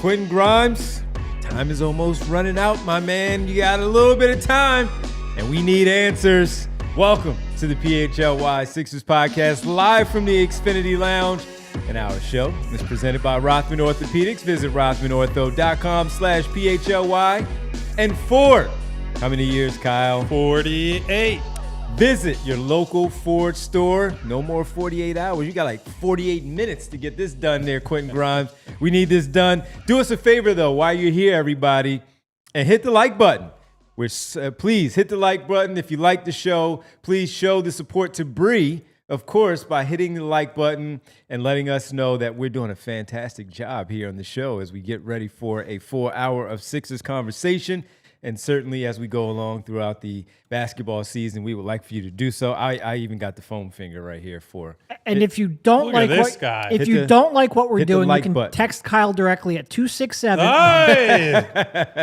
Quentin Grimes, time is almost running out, my man. You got a little bit of time, and we need answers. Welcome to the PHLY Sixers podcast, live from the Xfinity Lounge. And our show is presented by Rothman Orthopedics. Visit rothmanortho.com/PHLY. And Ford. How many years, Kyle? 48. Visit your local Ford store. No more 48 hours. You got like 48 minutes to get this done there, Quentin Grimes. We need this done. Do us a favor, though, while you're here, everybody, and hit the like button. Please hit the like button. If you like the show, please show the support to Bree, of course, by hitting the like button and letting us know that we're doing a fantastic job here on the show as we get ready for a full hour of Sixers conversation. And certainly as we go along throughout the basketball season, we would like for you to do so. I even got the foam finger right here for. And if you don't like what we're doing, you can text Kyle directly at 267. Hey!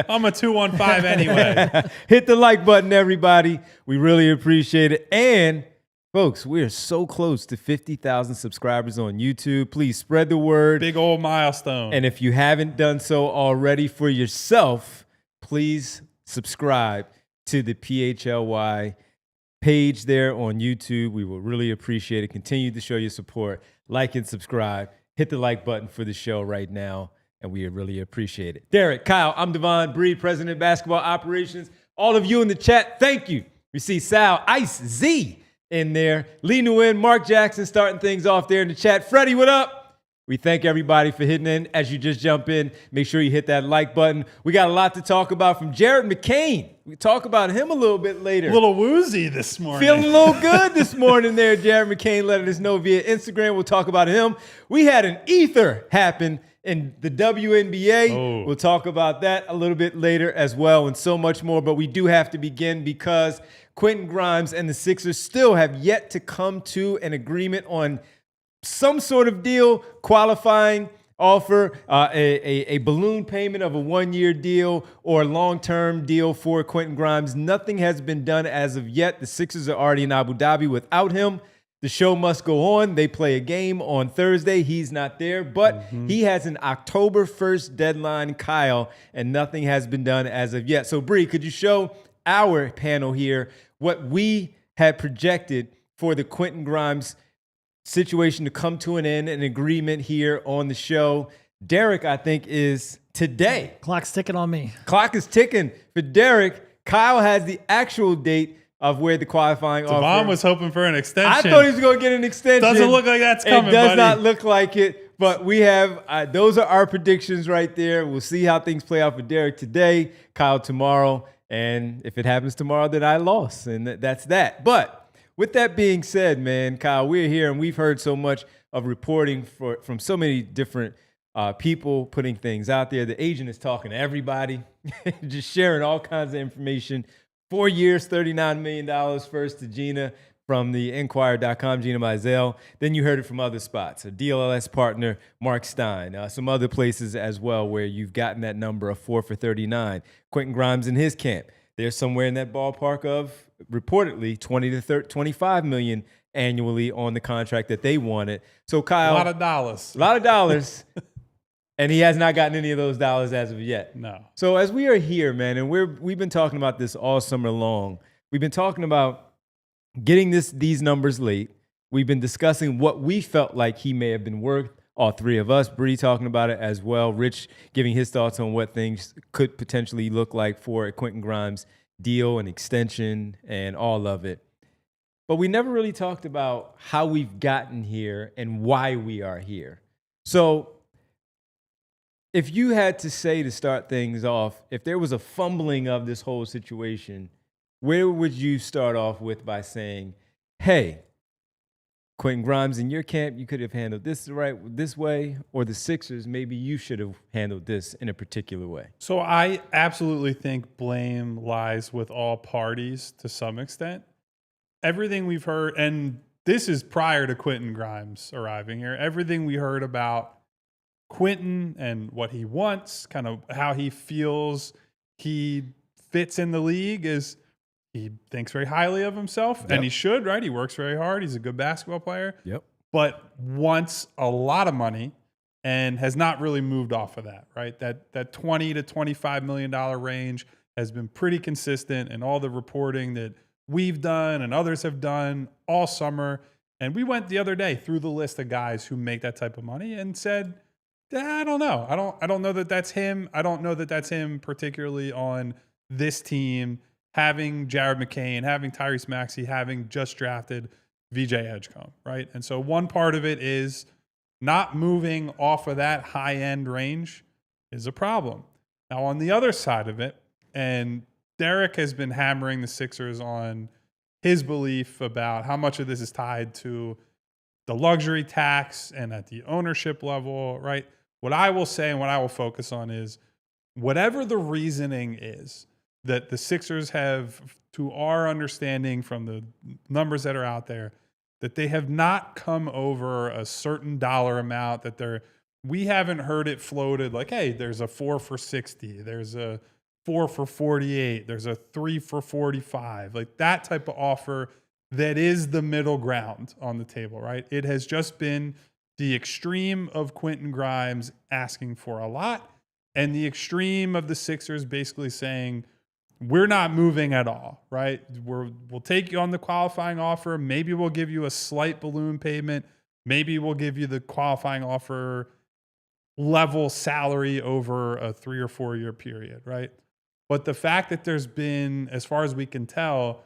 I'm a 215 anyway. Hit the like button, everybody. We really appreciate it. And folks, we are so close to 50,000 subscribers on YouTube. Please spread the word. Big old milestone. And if you haven't done so already for yourself, please subscribe to the PHLY page there on YouTube. We will really appreciate it. Continue to show your support. Like and subscribe. Hit the like button for the show right now, and we really appreciate it. Derek, Kyle, I'm Devon Bree, President of Basketball Operations. All of you in the chat, thank you. We see Sal, Ice, Z in there. Lee Nguyen, Mark Jackson starting things off there in the chat. Freddie, what up? We thank everybody for hitting in. As you just jump in, make sure you hit that like button. We got a lot to talk about from Jared McCain. We talk about him a little bit later. A little woozy this morning. Feeling a little good this morning there. Jared McCain letting us know via Instagram. We'll talk about him. We had an ether happen in the WNBA. Oh. We'll talk about that a little bit later as well, and so much more. But we do have to begin because Quentin Grimes and the Sixers still have yet to come to an agreement on some sort of deal, qualifying offer, a balloon payment of a one-year deal or a long-term deal for Quentin Grimes. Nothing has been done as of yet. The Sixers are already in Abu Dhabi without him. The show must go on. They play a game on Thursday. He's not there, but he has an October 1st deadline, Kyle, and nothing has been done as of yet. So, Bree, could you show our panel here what we had projected for the Quentin Grimes situation to come to an end, an agreement here on the show? Derek, I think, is today. Clock's ticking on me. Clock is ticking for Derek. Kyle has the actual date of where the qualifying offer. Devon was hoping for an extension. I thought he was going to get an extension. Doesn't look like that's coming, It does buddy. not look like it, but we have, those are our predictions right there. We'll see how things play out for Derek today, Kyle tomorrow, and if it happens tomorrow, then I lost, and that's that. But with that being said, man, Kyle, we're here and we've heard so much of reporting from so many different people putting things out there. The agent is talking to everybody, just sharing all kinds of information. 4 years, $39 million first to Gina from the Enquirer.com, Gina Mizell. Then you heard it from other spots, a DLS partner, Mark Stein, some other places as well where you've gotten that number of 4 for $39. Quentin Grimes in his camp, they're somewhere in that ballpark of reportedly 20 to 25 million annually on the contract that they wanted. So Kyle, A lot of dollars. And he has not gotten any of those dollars as of yet. No. So as we are here, man, and we've been talking about this all summer long. We've been talking about getting these numbers late. We've been discussing what we felt like he may have been worth. All three of us, Bree talking about it as well. Rich giving his thoughts on what things could potentially look like for a Quentin Grimes deal and extension and all of it. But we never really talked about how we've gotten here and why we are here. So if you had to say, to start things off, if there was a fumbling of this whole situation, where would you start off with by saying, hey, Quentin Grimes, in your camp, you could have handled this this way, or the Sixers, maybe you should have handled this in a particular way? So I absolutely think blame lies with all parties to some extent. Everything we've heard, and this is prior to Quentin Grimes arriving here, everything we heard about Quentin and what he wants, kind of how he feels he fits in the league, is he thinks very highly of himself, and he should, right? He works very hard. He's a good basketball player, but wants a lot of money and has not really moved off of that, right? That $20 to $25 million range has been pretty consistent in all the reporting that we've done and others have done all summer. And we went the other day through the list of guys who make that type of money and said, I don't know. I don't know that that's him. I don't know that that's him particularly on this team, having Jared McCain, having Tyrese Maxey, having just drafted VJ Edgecombe, right? And so one part of it is not moving off of that high-end range is a problem. Now, on the other side of it, and Derek has been hammering the Sixers on his belief about how much of this is tied to the luxury tax and at the ownership level, right? What I will say and what I will focus on is whatever the reasoning is that the Sixers have, to our understanding from the numbers that are out there, that they have not come over a certain dollar amount, that we haven't heard it floated like, hey, there's a 4 for 60, there's a 4 for 48, there's a 3 for 45, like that type of offer that is the middle ground on the table, right? It has just been the extreme of Quentin Grimes asking for a lot and the extreme of the Sixers basically saying, we're not moving at all, right? We'll take you on the qualifying offer. Maybe we'll give you a slight balloon payment. Maybe we'll give you the qualifying offer level salary over a 3 or 4 year period, right? But the fact that there's been, as far as we can tell,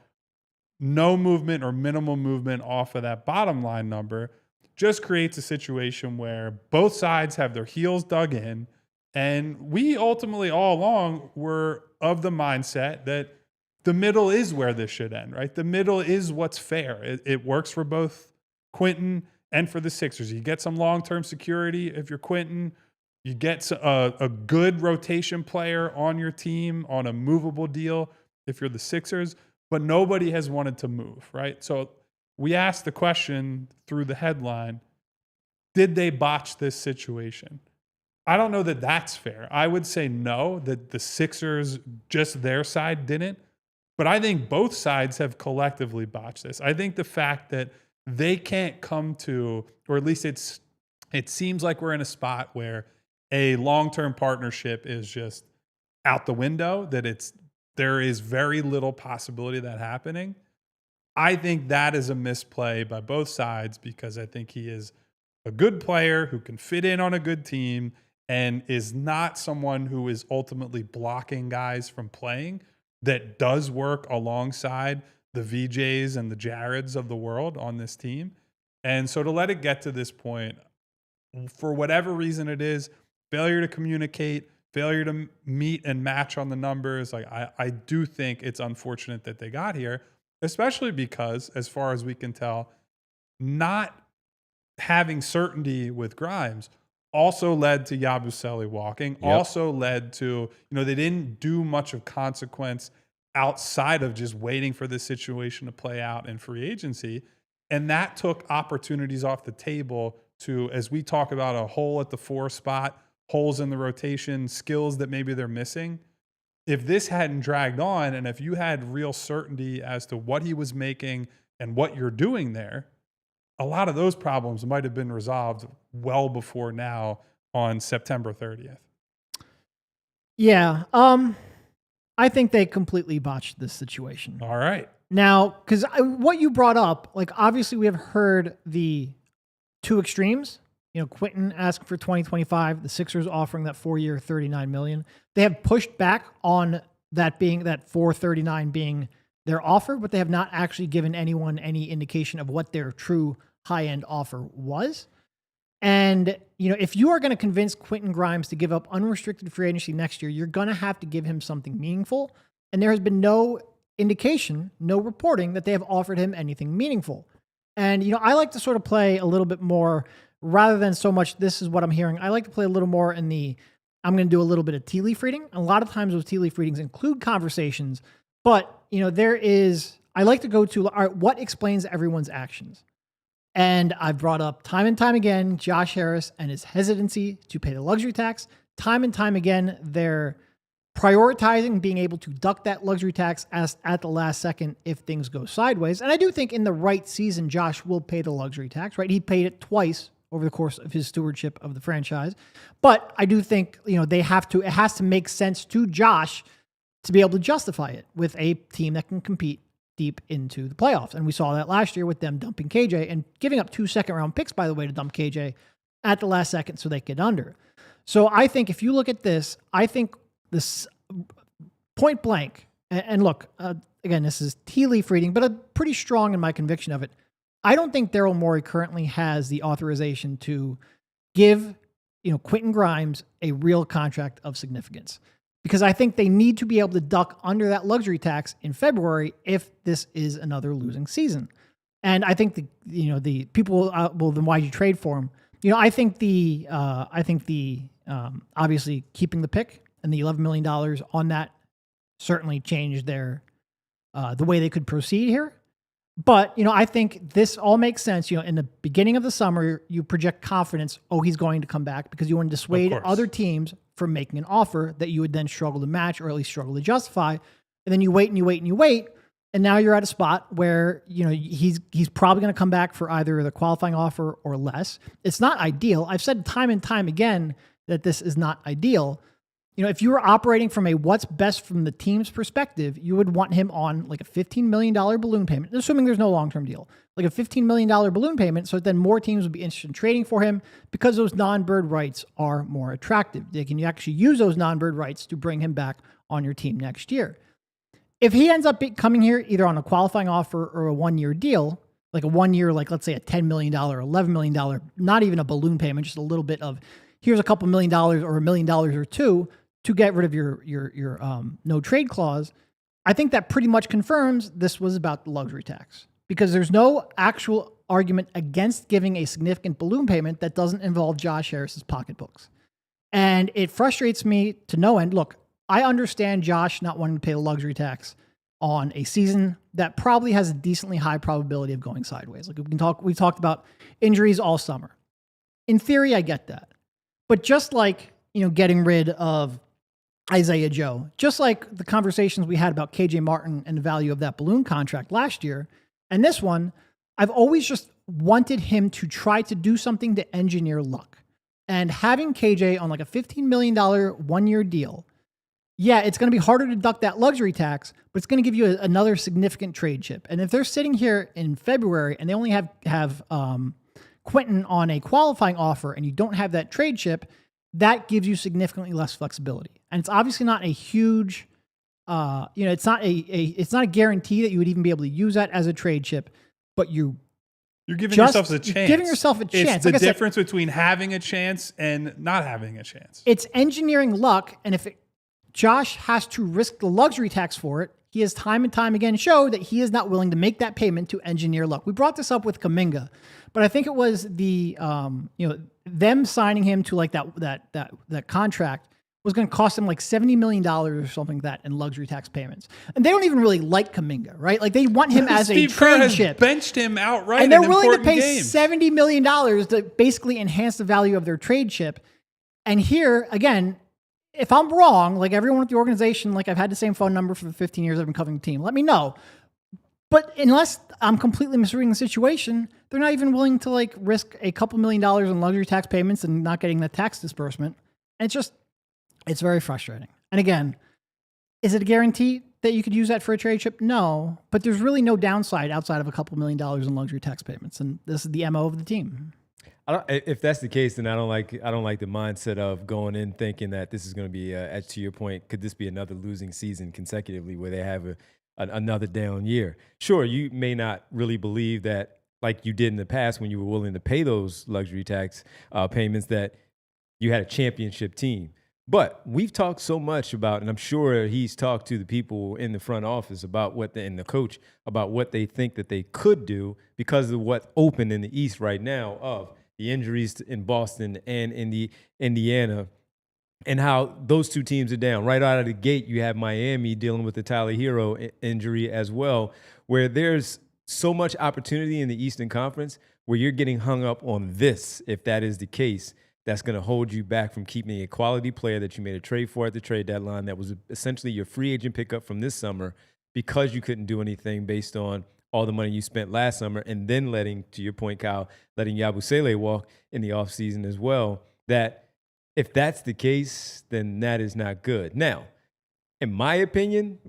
no movement or minimal movement off of that bottom line number just creates a situation where both sides have their heels dug in. And we ultimately all along were of the mindset that the middle is where this should end, right? The middle is what's fair. It works for both Quentin and for the Sixers. You get some long-term security if you're Quentin. You get a good rotation player on your team on a movable deal if you're the Sixers, but nobody has wanted to move, right? So we asked the question through the headline, did they botch this situation? I don't know that that's fair. I would say no, that the Sixers, just their side, didn't. But I think both sides have collectively botched this. I think the fact that they can't come to, or at least it seems like we're in a spot where a long-term partnership is just out the window, that there is very little possibility of that happening. I think that is a misplay by both sides because I think he is a good player who can fit in on a good team and is not someone who is ultimately blocking guys from playing, that does work alongside the VJs and the Jareds of the world on this team. And so to let it get to this point, for whatever reason it is, failure to communicate, failure to meet and match on the numbers, like I do think it's unfortunate that they got here, especially because, as far as we can tell, not having certainty with Grimes also led to Yabusele walking, also led to, they didn't do much of consequence outside of just waiting for this situation to play out in free agency. And that took opportunities off the table to, as we talk about a hole at the 4 spot, holes in the rotation, skills that maybe they're missing. If this hadn't dragged on, and if you had real certainty as to what he was making and what you're doing there, a lot of those problems might have been resolved well before now on September 30th. Yeah. I think they completely botched this situation. All right. Now, because what you brought up, like obviously we have heard the two extremes. Quentin asking for 2025, the Sixers offering that 4-year, $39 million. They have pushed back on that being that $439 being their offer, but they have not actually given anyone any indication of what their true high-end offer was. And, if you are going to convince Quentin Grimes to give up unrestricted free agency next year, you're going to have to give him something meaningful. And there has been no indication, no reporting that they have offered him anything meaningful. And, I like to sort of play a little bit more, rather than so much, this is what I'm hearing. I like to play a little more in I'm going to do a little bit of tea leaf reading. A lot of times those tea leaf readings include conversations, but, I like to go to, all right, what explains everyone's actions? And I've brought up time and time again, Josh Harris and his hesitancy to pay the luxury tax. Time and time again, they're prioritizing being able to duck that luxury tax at the last second if things go sideways. And I do think in the right season, Josh will pay the luxury tax, right? He paid it twice over the course of his stewardship of the franchise. But I do think, it has to make sense to Josh to be able to justify it with a team that can compete deep into the playoffs. And we saw that last year with them dumping KJ and giving up 2 second-round picks, by the way, to dump KJ at the last second so they get under. So I think if you look at this, I think this point blank, and look, again, this is tea leaf reading, but I'm pretty strong in my conviction of it. I don't think Daryl Morey currently has the authorization to give, Quentin Grimes a real contract of significance, because I think they need to be able to duck under that luxury tax in February if this is another losing season. And I think the people will then why'd you trade for him? I think obviously keeping the pick and the $11 million on that certainly changed their the way they could proceed here. But, I think this all makes sense. In the beginning of the summer, you project confidence, he's going to come back, because you want to dissuade other teams from making an offer that you would then struggle to match, or at least struggle to justify. And then you wait and you wait and you wait. And now you're at a spot where, he's probably going to come back for either the qualifying offer or less. It's not ideal. I've said time and time again that this is not ideal. If you were operating from a what's best from the team's perspective, you would want him on like a $15 million balloon payment, assuming there's no long-term deal, like a $15 million balloon payment, so that then more teams would be interested in trading for him, because those non-bird rights are more attractive. Can you actually use those non-bird rights to bring him back on your team next year? If he ends up coming here either on a qualifying offer or a 1-year deal, like a 1 year, like let's say a $10 million, $11 million, not even a balloon payment, just a little bit of here's a couple $1 million or $1 million or two to get rid of your no trade clause, I think that pretty much confirms this was about the luxury tax, because there's no actual argument against giving a significant balloon payment that doesn't involve Josh Harris's pocketbooks. And it frustrates me to no end. Look, I understand Josh not wanting to pay the luxury tax on a season that probably has a decently high probability of going sideways. Like we talked about injuries all summer. In theory, I get that. But just like, getting rid of Isaiah Joe, just like the conversations we had about KJ Martin and the value of that balloon contract last year, and this one, I've always just wanted him to try to do something to engineer luck. And having KJ on like a $15 million 1-year deal, yeah, it's going to be harder to deduct that luxury tax, but it's going to give you another significant trade chip. And if they're sitting here in February and they only have Quentin on a qualifying offer, and you don't have that trade chip, that gives you significantly less flexibility. And it's obviously not a huge, it's not a guarantee that you would even be able to use that as a trade chip, but you're giving yourself a chance. Giving yourself a chance. It's the difference between having a chance and not having a chance. It's engineering luck, and if Josh has to risk the luxury tax for it, he has time and time again showed that he is not willing to make that payment to engineer luck. We brought this up with Kuminga, but I think it was the them signing him to like that contract was going to cost him like $70 million or something like that in luxury tax payments. And they don't even really like Kuminga, right? Like they want him as a trade chip. Benched him outright, and they're willing to pay games. $70 million to basically enhance the value of their trade chip. And here again, if I'm wrong, like everyone at the organization, like I've had the same phone number for the 15 years I've been covering the team, let me know. But unless I'm completely misreading the situation, they're not even willing to like risk a couple $1 million in luxury tax payments and not getting the tax disbursement. And it's very frustrating. And again, is it a guarantee that you could use that for a trade chip? No, but there's really no downside outside of a couple $1 million in luxury tax payments. And this is the MO of the team. If that's the case, then I don't like the mindset of going in thinking that this is going to be, to your point, could this be another losing season consecutively where they have another down year? Sure, you may not really believe that like you did in the past when you were willing to pay those luxury tax payments, that you had a championship team. But we've talked so much about, and I'm sure he's talked to the people in the front office about and the coach about what they think that they could do because of what's open in the East right now of the injuries in Boston and in the Indiana, and how those two teams are down. Right out of the gate, you have Miami dealing with the Tyler Hero injury as well, where there's so much opportunity in the Eastern Conference where you're getting hung up on this, if that is the case, that's going to hold you back from keeping a quality player that you made a trade for at the trade deadline that was essentially your free agent pickup from this summer because you couldn't do anything based on all the money you spent last summer and then letting, to your point, Kyle, letting Yabusele walk in the offseason as well, that if that's the case, then that is not good. Now, in my opinion,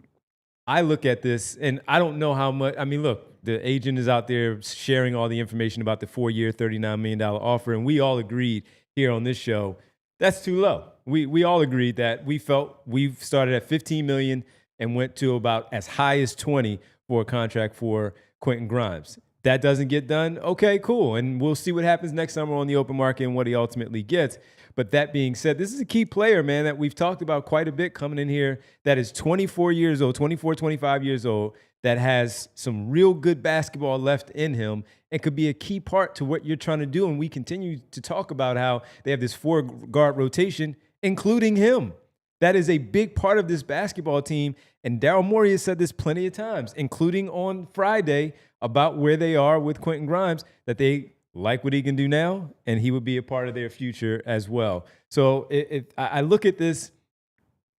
I look at this and I don't know how much. I mean, look, the agent is out there sharing all the information about the 4-year, $39 million offer. And we all agreed here on this show, that's too low. We all agreed that we felt we started at $15 million and went to about as high as 20 for a contract for Quentin Grimes. That doesn't get done. Okay, cool. And we'll see what happens next summer on the open market and what he ultimately gets. But that being said, this is a key player, man, that we've talked about quite a bit coming in here that is 24 years old, 24, 25 years old, that has some real good basketball left in him and could be a key part to what you're trying to do. And we continue to talk about how they have this 4-guard rotation, including him. That is a big part of this basketball team. And Daryl Morey has said this plenty of times, including on Friday, about where they are with Quentin Grimes, that they like what he can do now, and he would be a part of their future as well. So I look at this,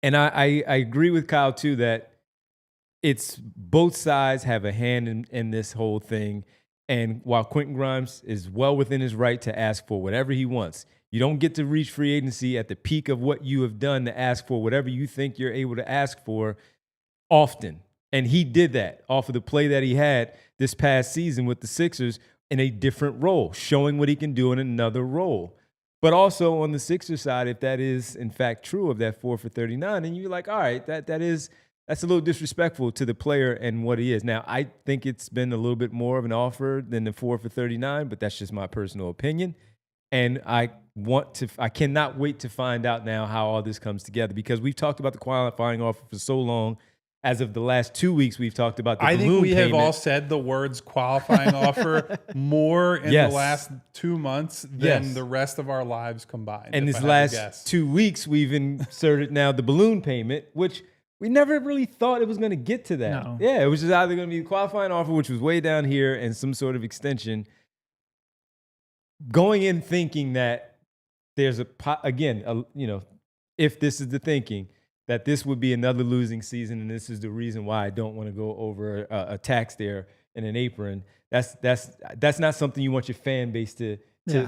and I agree with Kyle, too, that it's both sides have a hand in this whole thing. And while Quentin Grimes is well within his right to ask for whatever he wants, you don't get to reach free agency at the peak of what you have done to ask for whatever you think you're able to ask for often. And he did that off of the play that he had this past season with the Sixers in a different role, showing what he can do in another role. But also on the Sixers side, if that is in fact true of that 4 for 39, and you're like, all right, that's a little disrespectful to the player and what he is. Now, I think it's been a little bit more of an offer than the 4 for 39, but that's just my personal opinion. And I cannot wait to find out now how all this comes together, because we've talked about the qualifying offer for so long. As of the last 2 weeks, we've talked about the balloon payment. I think we have all said the words qualifying offer more in the last 2 months than the rest of our lives combined. And this last 2 weeks, we've inserted now the balloon payment, which we never really thought it was going to get to that. No. Yeah, it was just either going to be the qualifying offer, which was way down here, and some sort of extension. Going in thinking that there's if this is the thinking, that this would be another losing season, and this is the reason why I don't want to go over a tax there in an apron. That's not something you want your fan base to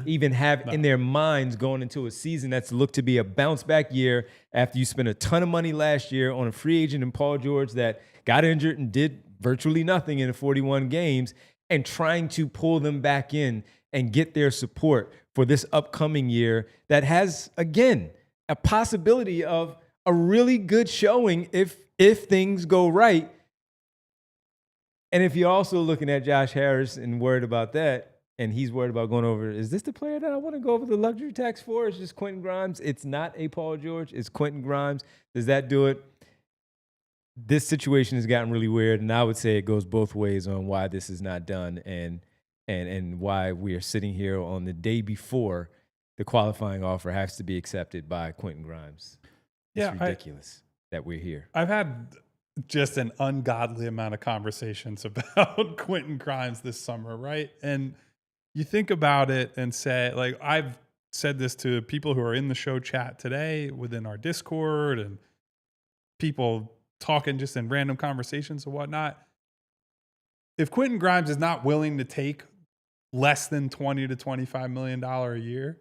even have in their minds going into a season that's looked to be a bounce back year after you spent a ton of money last year on a free agent in Paul George that got injured and did virtually nothing in the 41 games, and trying to pull them back in and get their support for this upcoming year that has, again, a possibility of a really good showing if things go right. And if you're also looking at Josh Harris and worried about that, and he's worried about going over, is this the player that I want to go over the luxury tax for? It's just Quentin Grimes. It's not a Paul George. It's Quentin Grimes. Does that do it? This situation has gotten really weird, and I would say it goes both ways on why this is not done and why we are sitting here on the day before the qualifying offer has to be accepted by Quentin Grimes. It's ridiculous that we're here. I've had just an ungodly amount of conversations about Quentin Grimes this summer, right? And you think about it and say, like, I've said this to people who are in the show chat today within our Discord and people talking just in random conversations and whatnot. If Quentin Grimes is not willing to take less than $20 to $25 million a year,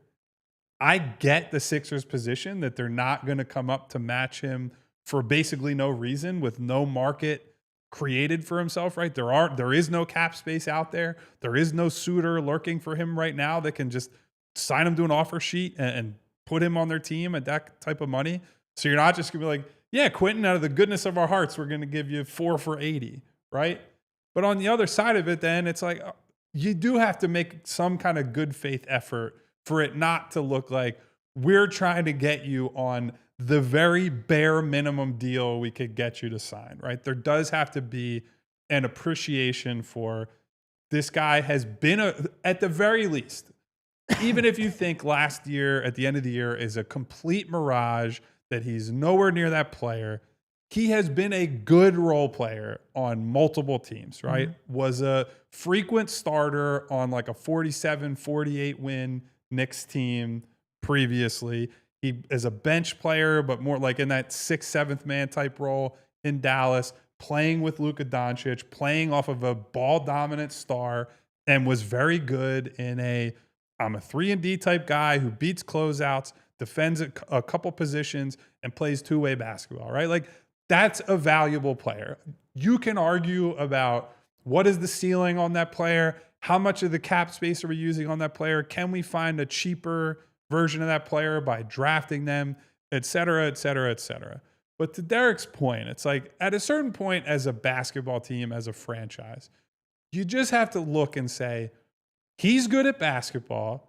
I get the Sixers' position that they're not going to come up to match him for basically no reason, with no market created for himself, right? There is no cap space out there. There is no suitor lurking for him right now that can just sign him to an offer sheet and put him on their team at that type of money. So you're not just going to be like, yeah, Quentin, out of the goodness of our hearts, we're going to give you 4 for 80, right? But on the other side of it, then it's like you do have to make some kind of good faith effort for it not to look like we're trying to get you on the very bare minimum deal we could get you to sign, right? There does have to be an appreciation for this guy has been, at the very least, even if you think last year at the end of the year is a complete mirage, that he's nowhere near that player, he has been a good role player on multiple teams, right? Mm-hmm. Was a frequent starter on like a 47, 48 win Knicks team previously. He is a bench player, but more like in that 6th, 7th man type role in Dallas. playing with Luka Doncic, playing off of a ball-dominant star, and was very good in I'm a 3-and-D type guy who beats closeouts, defends a couple positions, and plays two-way basketball, right? Like, that's a valuable player. You can argue about what is the ceiling on that player, how much of the cap space are we using on that player, can we find a cheaper version of that player by drafting them, et cetera, et cetera, et cetera. But to Derek's point, it's like at a certain point as a basketball team, as a franchise, you just have to look and say, he's good at basketball.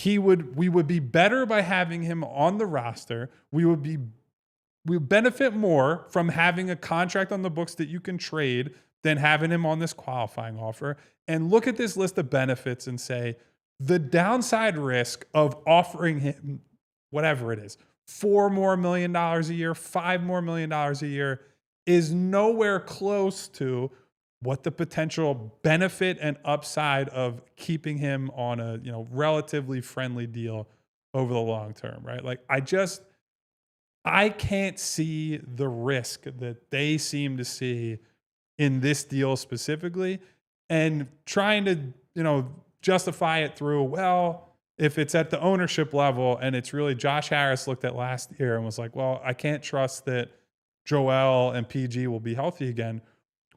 We would be better by having him on the roster. We would benefit more from having a contract on the books that you can trade than having him on this qualifying offer. And look at this list of benefits and say, the downside risk of offering him whatever it is, $4 more million a year, $5 more million a year, is nowhere close to what the potential benefit and upside of keeping him on a relatively friendly deal over the long term, right? Like I can't see the risk that they seem to see in this deal specifically, and trying to justify it through, well, if it's at the ownership level and it's really Josh Harris looked at last year and was like, well, I can't trust that Joel and PG will be healthy again.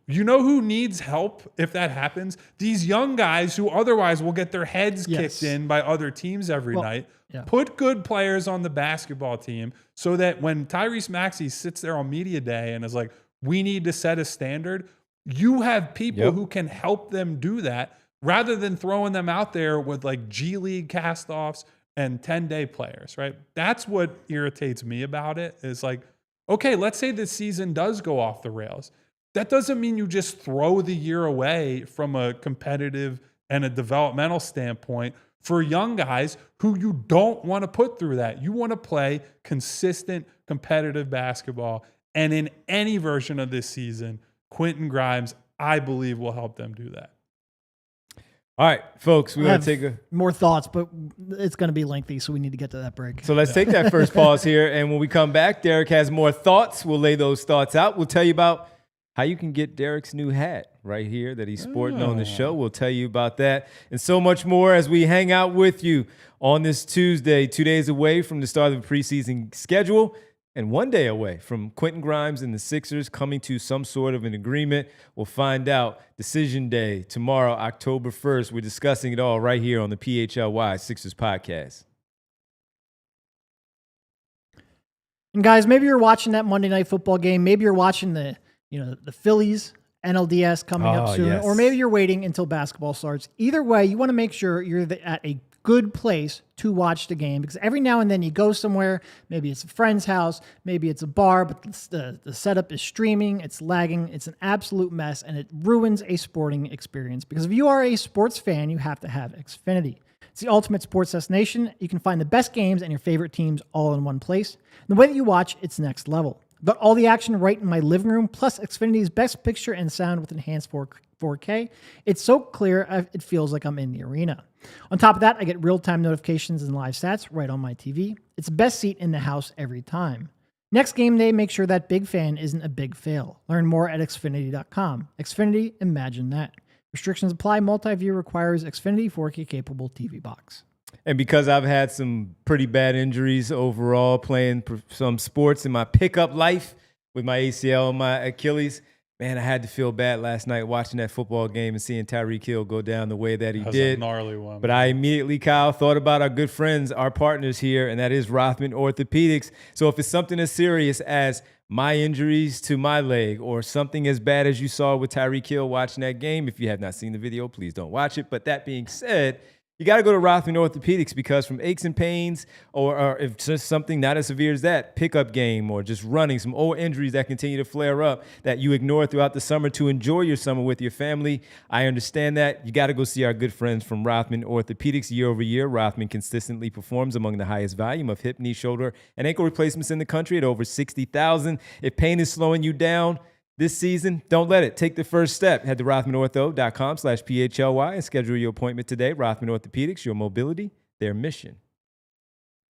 You know who needs help if that happens? These young guys who otherwise will get their heads kicked in by other teams every night. Yeah. Put good players on the basketball team so that when Tyrese Maxey sits there on media day and is like, we need to set a standard, you have people who can help them do that, rather than throwing them out there with like G League castoffs and 10-day players, right? That's what irritates me about it, is like, okay, let's say this season does go off the rails. That doesn't mean you just throw the year away from a competitive and a developmental standpoint for young guys who you don't want to put through that. You want to play consistent, competitive basketball. And in any version of this season, Quentin Grimes, I believe, will help them do that. All right, folks, we're going to take more thoughts, but it's going to be lengthy, so we need to get to that break. So let's take that first pause here. And when we come back, Derek has more thoughts. We'll lay those thoughts out. We'll tell you about how you can get Derek's new hat right here that he's sporting on the show. We'll tell you about that and so much more as we hang out with you on this Tuesday, 2 days away from the start of the preseason schedule and 1 day away from Quentin Grimes and the Sixers coming to some sort of an agreement. We'll find out. Decision day tomorrow, October 1st. We're discussing it all right here on the PHLY Sixers podcast. And guys, maybe you're watching that Monday Night Football game. Maybe you're watching the Phillies NLDS coming up soon, or maybe you're waiting until basketball starts. Either way, you want to make sure you're at a good place to watch the game, because every now and then you go somewhere, maybe it's a friend's house, maybe it's a bar, but the setup is streaming, it's lagging, it's an absolute mess, and it ruins a sporting experience. Because if you are a sports fan, you have to have Xfinity. It's the ultimate sports destination. You can find the best games and your favorite teams all in one place. And the way that you watch, it's next level. Got all the action right in my living room, plus Xfinity's best picture and sound with enhanced 4K. It's so clear, it feels like I'm in the arena. On top of that, I get real-time notifications and live stats right on my TV. It's the best seat in the house every time. Next game day, make sure that big fan isn't a big fail. Learn more at Xfinity.com. Xfinity, imagine that. Restrictions apply. Multi-view requires Xfinity 4K capable TV box. And because I've had some pretty bad injuries overall playing some sports in my pickup life with my ACL and my Achilles, man, I had to feel bad last night watching that football game and seeing Tyreek Hill go down the way that he did. A gnarly one. But I immediately, Kyle, thought about our good friends, our partners here, and that is Rothman Orthopedics. So if it's something as serious as my injuries to my leg or something as bad as you saw with Tyreek Hill watching that game, if you have not seen the video, please don't watch it. But that being said, you got to go to Rothman Orthopedics, because from aches and pains or if just something not as severe as that, pickup game or just running, some old injuries that continue to flare up that you ignore throughout the summer to enjoy your summer with your family, I understand that. You got to go see our good friends from Rothman Orthopedics. Year over year, Rothman consistently performs among the highest volume of hip, knee, shoulder, and ankle replacements in the country at over 60,000. If pain is slowing you down this season, don't let it. Take the first step. Head to rothmanortho.com/PHLY and schedule your appointment today. Rothman Orthopedics, your mobility, their mission.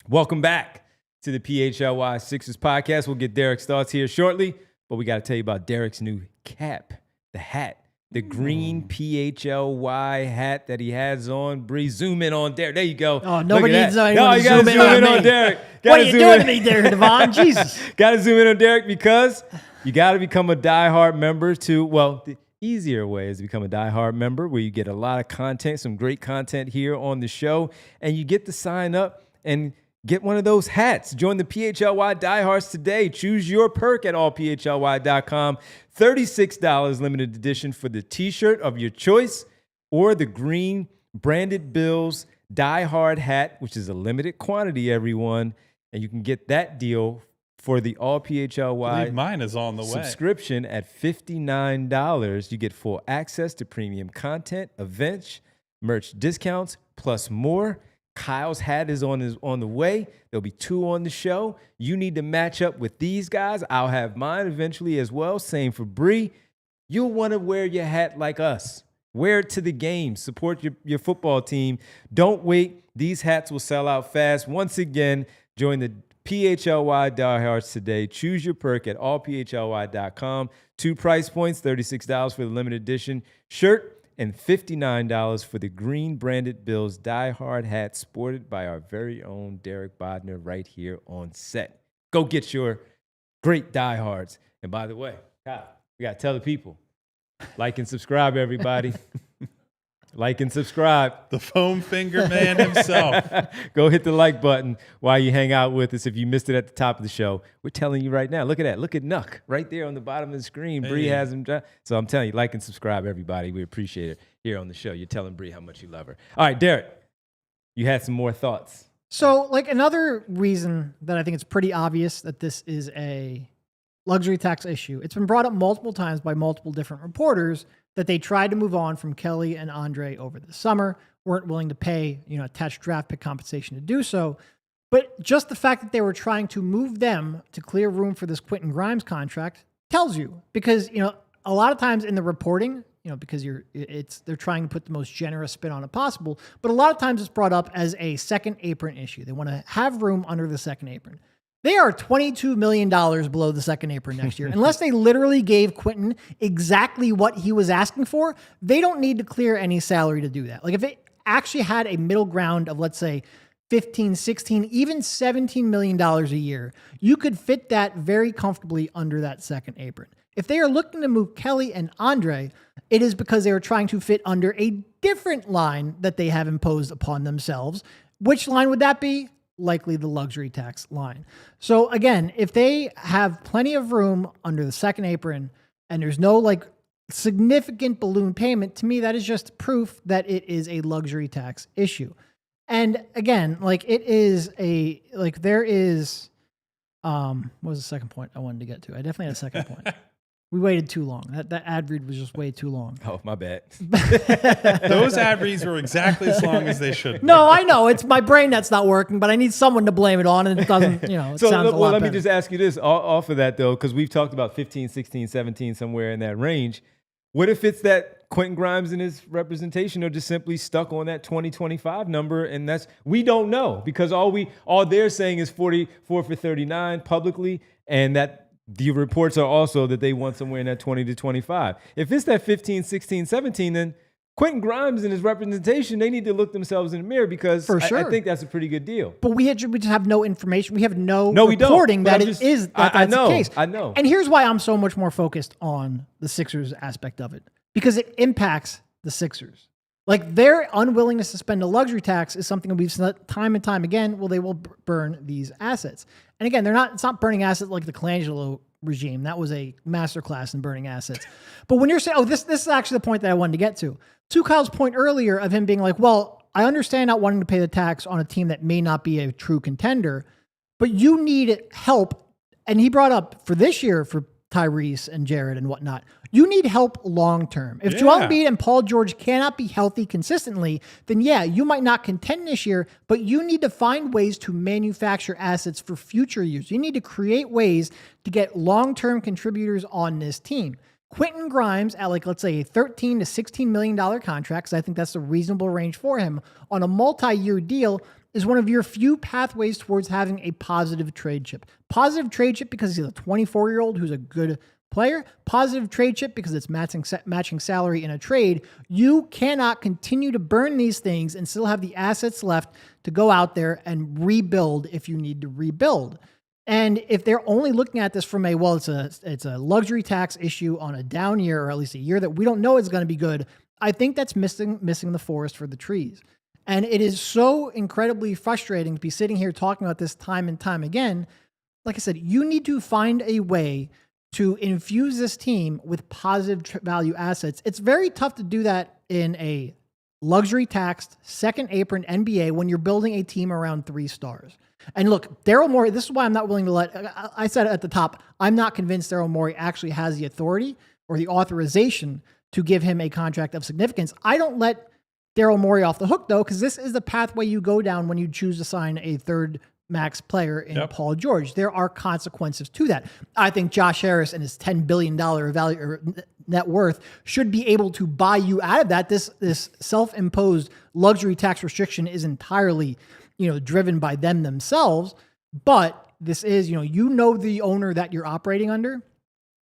Welcome back to the PHLY Sixers podcast. We'll get Derek's thoughts here shortly. But we got to tell you about Derek's new cap, the hat, the green PHLY hat that he has on. Bree, zoom in on Derek. There you go. Oh, nobody needs no, anyone you to got to zoom zoom in in on on me. Derek. What are you doing to me there, Devon? Jesus. Got to zoom in on Derek because you got to become a diehard member to, well, the easier way is to become a diehard member where you get a lot of content, some great content here on the show, and you get to sign up and get one of those hats. Join the PHLY Diehards today. Choose your perk at allphly.com. $36 limited edition for the t-shirt of your choice or the green branded Bills Diehard hat, which is a limited quantity, everyone. And you can get that deal for the all PHLY mine is on the way. Subscription at $59. You get full access to premium content, events, merch discounts, plus more. Kyle's hat is on the way. There'll be 2 on the show. You need to match up with these guys. I'll have mine eventually as well. Same for Bree. You'll want to wear your hat like us. Wear it to the game. Support your football team. Don't wait. These hats will sell out fast. Once again, join the PHLY Diehards today. Choose your perk at allphly.com. 2 price points, $36 for the limited edition shirt and $59 for the green branded Bills Die Hard hat sported by our very own Derek Bodner right here on set. Go get your great diehards. And by the way, Kyle, we got to tell the people, like and subscribe, everybody. Like and subscribe. The foam finger man himself. Go hit the like button while you hang out with us. If you missed it at the top of the show, we're telling you right now. Look at that. Look at Nuck right there on the bottom of the screen. Hey. Bree has him. So I'm telling you, like and subscribe, everybody. We appreciate it here on the show. You're telling Bree how much you love her. All right, Derek, you had some more thoughts. So, like, another reason that I think it's pretty obvious that this is a luxury tax issue, it's been brought up multiple times by multiple different reporters that they tried to move on from Kelly and Andre over the summer, weren't willing to pay, attached draft pick compensation to do so. But just the fact that they were trying to move them to clear room for this Quentin Grimes contract tells you, because, a lot of times in the reporting, because they're trying to put the most generous spin on it possible, but a lot of times it's brought up as a second apron issue. They want to have room under the second apron. They are $22 million below the second apron next year. Unless they literally gave Quentin exactly what he was asking for, they don't need to clear any salary to do that. Like, if it actually had a middle ground of, let's say, 15, 16, even $17 million a year, you could fit that very comfortably under that second apron. If they are looking to move Kelly and Andre, it is because they are trying to fit under a different line that they have imposed upon themselves. Which line would that be? Likely the luxury tax line. So again, if they have plenty of room under the second apron and there's no significant balloon payment, to me, that is just proof that it is a luxury tax issue. And again, what was the second point I wanted to get to? I definitely had a second point. We waited too long. That ad read was just way too long. Oh, my bad. Those ad reads were exactly as long as they should be. No, I know. It's my brain that's not working, but I need someone to blame it on, and it doesn't, it sounds a lot let me better. just ask you this off of that, though, because we've talked about 15, 16, 17, somewhere in that range. What if it's that Quentin Grimes and his representation are just simply stuck on that 2025 number, and we don't know, because all they're saying is 44 for 39 publicly, and that the reports are also that they want somewhere in that 20 to 25. If it's that 15, 16, 17, then Quentin Grimes and his representation, they need to look themselves in the mirror, because For sure. I think that's a pretty good deal. But we just have no information. We have no we don't. reporting But that I'm that's I know, the case. I know. And here's why I'm so much more focused on the Sixers aspect of it, because it impacts the Sixers. Their unwillingness to spend a luxury tax is something that we've seen time and time again. Well, they will burn these assets. And again, it's not burning assets like the Colangelo regime. That was a masterclass in burning assets. But when you're saying, this is actually the point that I wanted to get to. To Kyle's point earlier of him being like, well, I understand not wanting to pay the tax on a team that may not be a true contender, but you need help. And he brought up for this year, for Tyrese and Jared and whatnot, you need help long-term. If Joel Embiid and Paul George cannot be healthy consistently, then you might not contend this year, but you need to find ways to manufacture assets for future use. You need to create ways to get long-term contributors on this team. Quentin Grimes at let's say a $13 to $16 million contract, because I think that's a reasonable range for him, on a multi-year deal, is one of your few pathways towards having a positive trade chip. Positive trade chip because he's a 24-year-old who's a good player, positive trade chip because it's matching salary in a trade. You cannot continue to burn these things and still have the assets left to go out there and rebuild if you need to rebuild. And if they're only looking at this from it's a luxury tax issue on a down year, or at least a year that we don't know is going to be good, I think that's missing the forest for the trees. And it is so incredibly frustrating to be sitting here talking about this time and time again. Like I said, you need to find a way to infuse this team with positive value assets. It's very tough to do that in a luxury taxed second apron NBA when you're building a team around 3 stars. And look, Daryl Morey, this is why I'm not willing to I said at the top, I'm not convinced Daryl Morey actually has the authority or the authorization to give him a contract of significance. I don't let Daryl Morey off the hook, though, because this is the pathway you go down when you choose to sign a third max player in Paul George. There are consequences to that. I think Josh Harris and his $10 billion value or net worth should be able to buy you out of that. This self-imposed luxury tax restriction is entirely, driven by them themselves. But this is, the owner that you're operating under,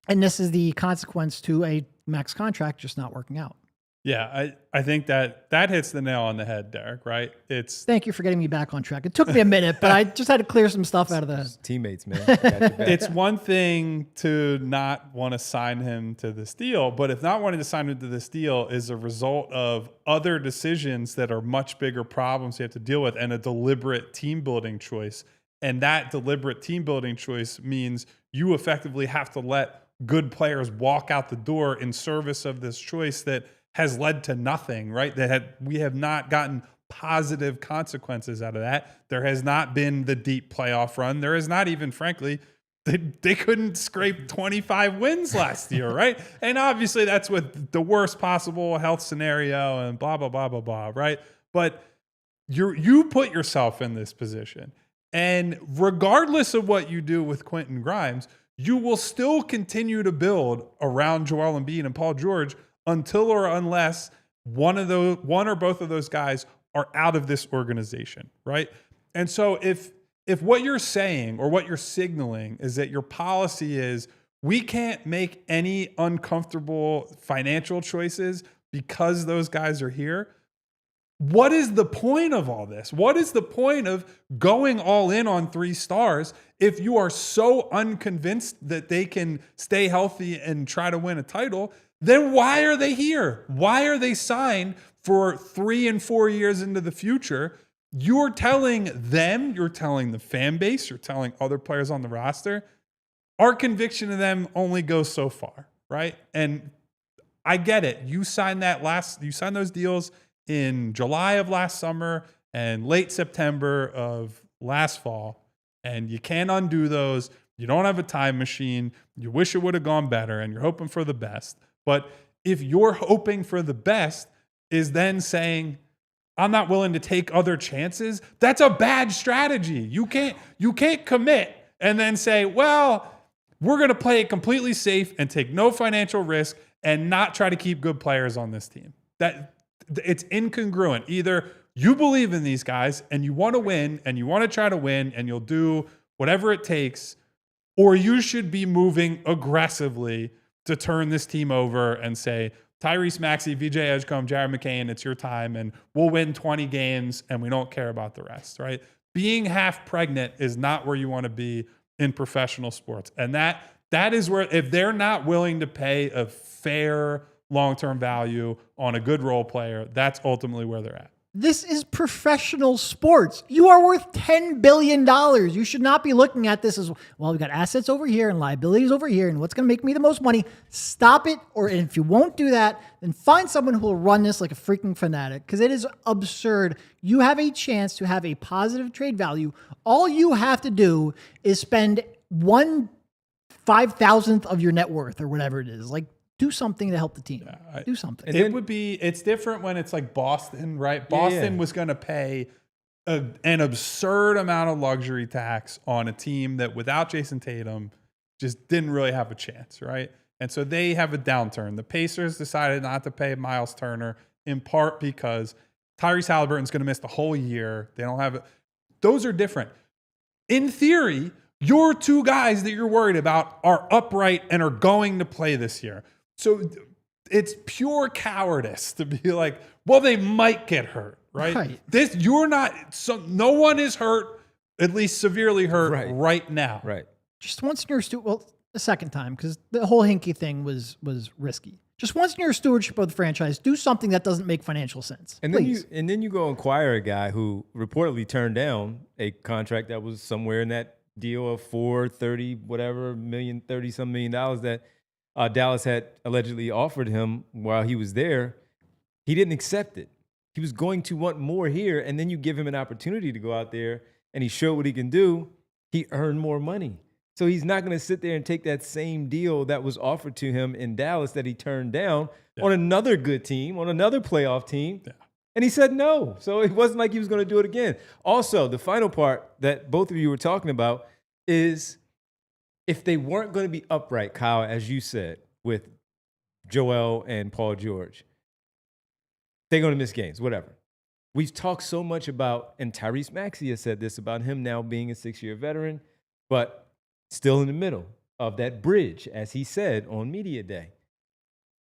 and this is the consequence to a max contract just not working out. Yeah, I think that hits the nail on the head, Derek, right? Thank you for getting me back on track. It took me a minute, but I just had to clear some stuff out of the teammates, man. I got your back. It's one thing to not want to sign him to this deal, but if not wanting to sign him to this deal is a result of other decisions that are much bigger problems you have to deal with and a deliberate team building choice. And that deliberate team building choice means you effectively have to let good players walk out the door in service of this choice that has led to nothing, right? We have not gotten positive consequences out of that. There has not been the deep playoff run. There is not even, frankly, they couldn't scrape 25 wins last year, right? And obviously that's with the worst possible health scenario and blah, blah, blah, blah, blah, right? But you put yourself in this position. And regardless of what you do with Quentin Grimes, you will still continue to build around Joel Embiid and Paul George until or unless one or both of those guys are out of this organization, right? And so if what you're saying or what you're signaling is that your policy is we can't make any uncomfortable financial choices because those guys are here, what is the point of all this? What is the point of going all in on 3 stars if you are so unconvinced that they can stay healthy and try to win a title? Then why are they here? Why are they signed for 3 and 4 years into the future? You're telling them, you're telling the fan base, you're telling other players on the roster, our conviction of them only goes so far, right? And I get it. You signed those deals in July of last summer and late September of last fall, and you can't undo those. You don't have a time machine. You wish it would have gone better, and you're hoping for the best. But if you're hoping for the best is then saying, I'm not willing to take other chances, that's a bad strategy. You can't commit and then say, well, we're going to play it completely safe and take no financial risk and not try to keep good players on this team. It's incongruent. Either you believe in these guys and you want to win and you want to try to win and you'll do whatever it takes, or you should be moving aggressively to turn this team over and say, Tyrese Maxey, VJ Edgecombe, Jared McCain, it's your time, and we'll win 20 games, and we don't care about the rest, right? Being half pregnant is not where you want to be in professional sports. And that is where, if they're not willing to pay a fair long-term value on a good role player, that's ultimately where they're at. This is professional sports. You are worth $10 billion. You should not be looking at this as, well, we've got assets over here and liabilities over here, and what's going to make me the most money? Stop it. Or if you won't do that, then find someone who will run this like a freaking fanatic, because it is absurd. You have a chance to have a positive trade value. All you have to do is spend 1/5000th of your net worth or whatever it is. Like, do something to help the team. Do something. It's different when it's like Boston, right? Boston was going to pay an absurd amount of luxury tax on a team that without Jason Tatum just didn't really have a chance, right? And so they have a downturn. The Pacers decided not to pay Miles Turner in part because Tyrese Halliburton's going to miss the whole year. They don't have it. Those are different. In theory, Your two guys that you're worried about are upright and are going to play this year. So it's pure cowardice to be like, well, they might get hurt, right? No one is hurt, at least severely hurt right now. Right. Just once in your the second time, because the whole Hinkie thing was risky. Just once in your stewardship of the franchise, do something that doesn't make financial sense. And then you go acquire a guy who reportedly turned down a contract that was somewhere in that deal of $30 million that Dallas had allegedly offered him while he was there. He didn't accept it. He was going to want more here, and then you give him an opportunity to go out there, and he showed what he can do. He earned more money. So he's not going to sit there and take that same deal that was offered to him in Dallas that he turned down on another good team, on another playoff team. Yeah. And he said no. So it wasn't like he was going to do it again. Also, the final part that both of you were talking about is if they weren't going to be upright, Kyle, as you said, with Joel and Paul George, they're going to miss games, whatever. We've talked so much about, and Tyrese Maxey has said this about him now being a 6-year veteran, but still in the middle of that bridge, as he said on Media Day.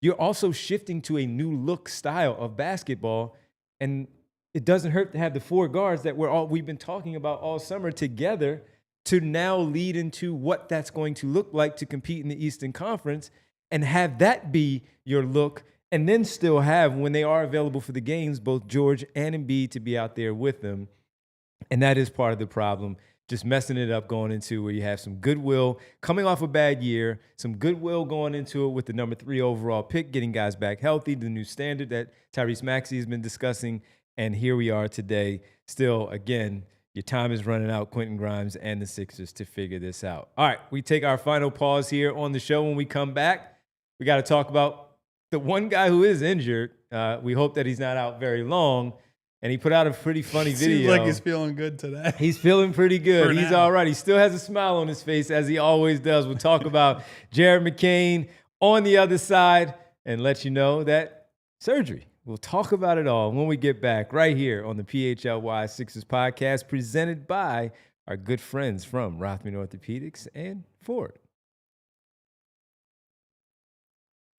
You're also shifting to a new look style of basketball, and it doesn't hurt to have the four guards that we've been talking about all summer together to now lead into what that's going to look like to compete in the Eastern Conference and have that be your look, and then still have, when they are available for the games, both George and Embiid to be out there with them. And that is part of the problem. Just messing it up going into where you have some goodwill coming off a bad year, some goodwill going into it with the number 3 overall pick, getting guys back healthy, the new standard that Tyrese Maxey has been discussing. And here we are today. Still, again, your time is running out, Quentin Grimes and the Sixers, to figure this out. All right, we take our final pause here on the show. When we come back, we got to talk about the one guy who is injured. We hope that he's not out very long. And he put out a pretty funny video. Seems like he's feeling good today. He's feeling pretty good. He's all right. He still has a smile on his face, as he always does. We'll talk about Jared McCain on the other side and let you know that surgery. We'll talk about it all when we get back right here on the PHLY Sixers podcast, presented by our good friends from Rothman Orthopedics and Ford.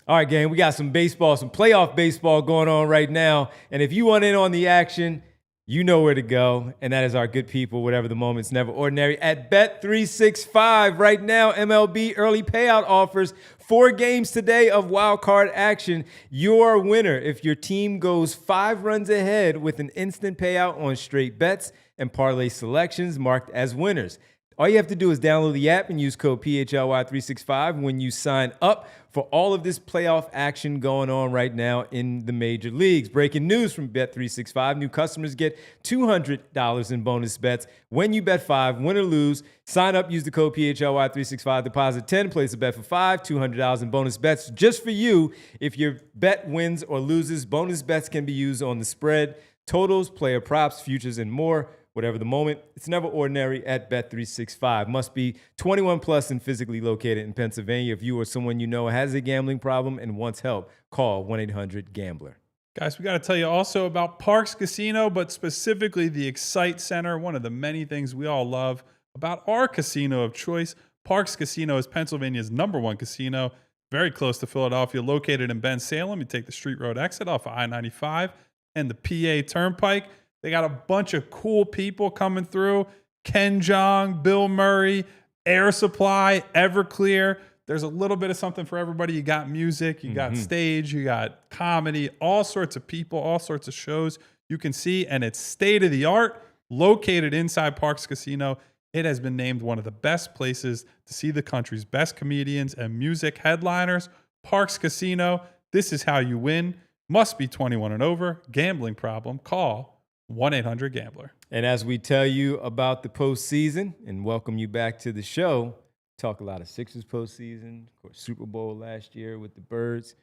All right, gang, we got some baseball, some playoff baseball going on right now. And if you want in on the action, you know where to go. And that is our good people, whatever the moment's never ordinary, at Bet365. Right now, MLB early payout offers 4 games today of wild card action. You're a winner if your team goes 5 runs ahead with an instant payout on straight bets and parlay selections marked as winners. All you have to do is download the app and use code PHLY365 when you sign up for all of this playoff action going on right now in the major leagues. Breaking news from Bet365. New customers get $200 in bonus bets when you bet 5, win or lose. Sign up, use the code PHLY365, deposit 10, place a bet for 5, $200 in bonus bets just for you. If your bet wins or loses, bonus bets can be used on the spread, totals, player props, futures, and more. Whatever the moment, it's never ordinary at Bet365. Must be 21 plus and physically located in Pennsylvania. If you or someone you know has a gambling problem and wants help, call 1-800-GAMBLER. Guys, we got to tell you also about Parx Casino, but specifically the Excite Center, one of the many things we all love about our casino of choice. Parx Casino is Pennsylvania's #1 casino, very close to Philadelphia, located in Bensalem. You take the Street Road exit off of I-95 and the PA Turnpike. They got a bunch of cool people coming through. Ken Jeong, Bill Murray, Air Supply, Everclear. There's a little bit of something for everybody. You got music, you got stage, you got comedy, all sorts of people, all sorts of shows you can see. And it's state-of-the-art, located inside Parx Casino. It has been named one of the best places to see the country's best comedians and music headliners. Parx Casino, this is how you win. Must be 21 and over. Gambling problem, call 1-800-GAMBLER. And as we tell you about the postseason and welcome you back to the show, talk a lot of Sixers postseason, of course, Super Bowl last year with the Birds.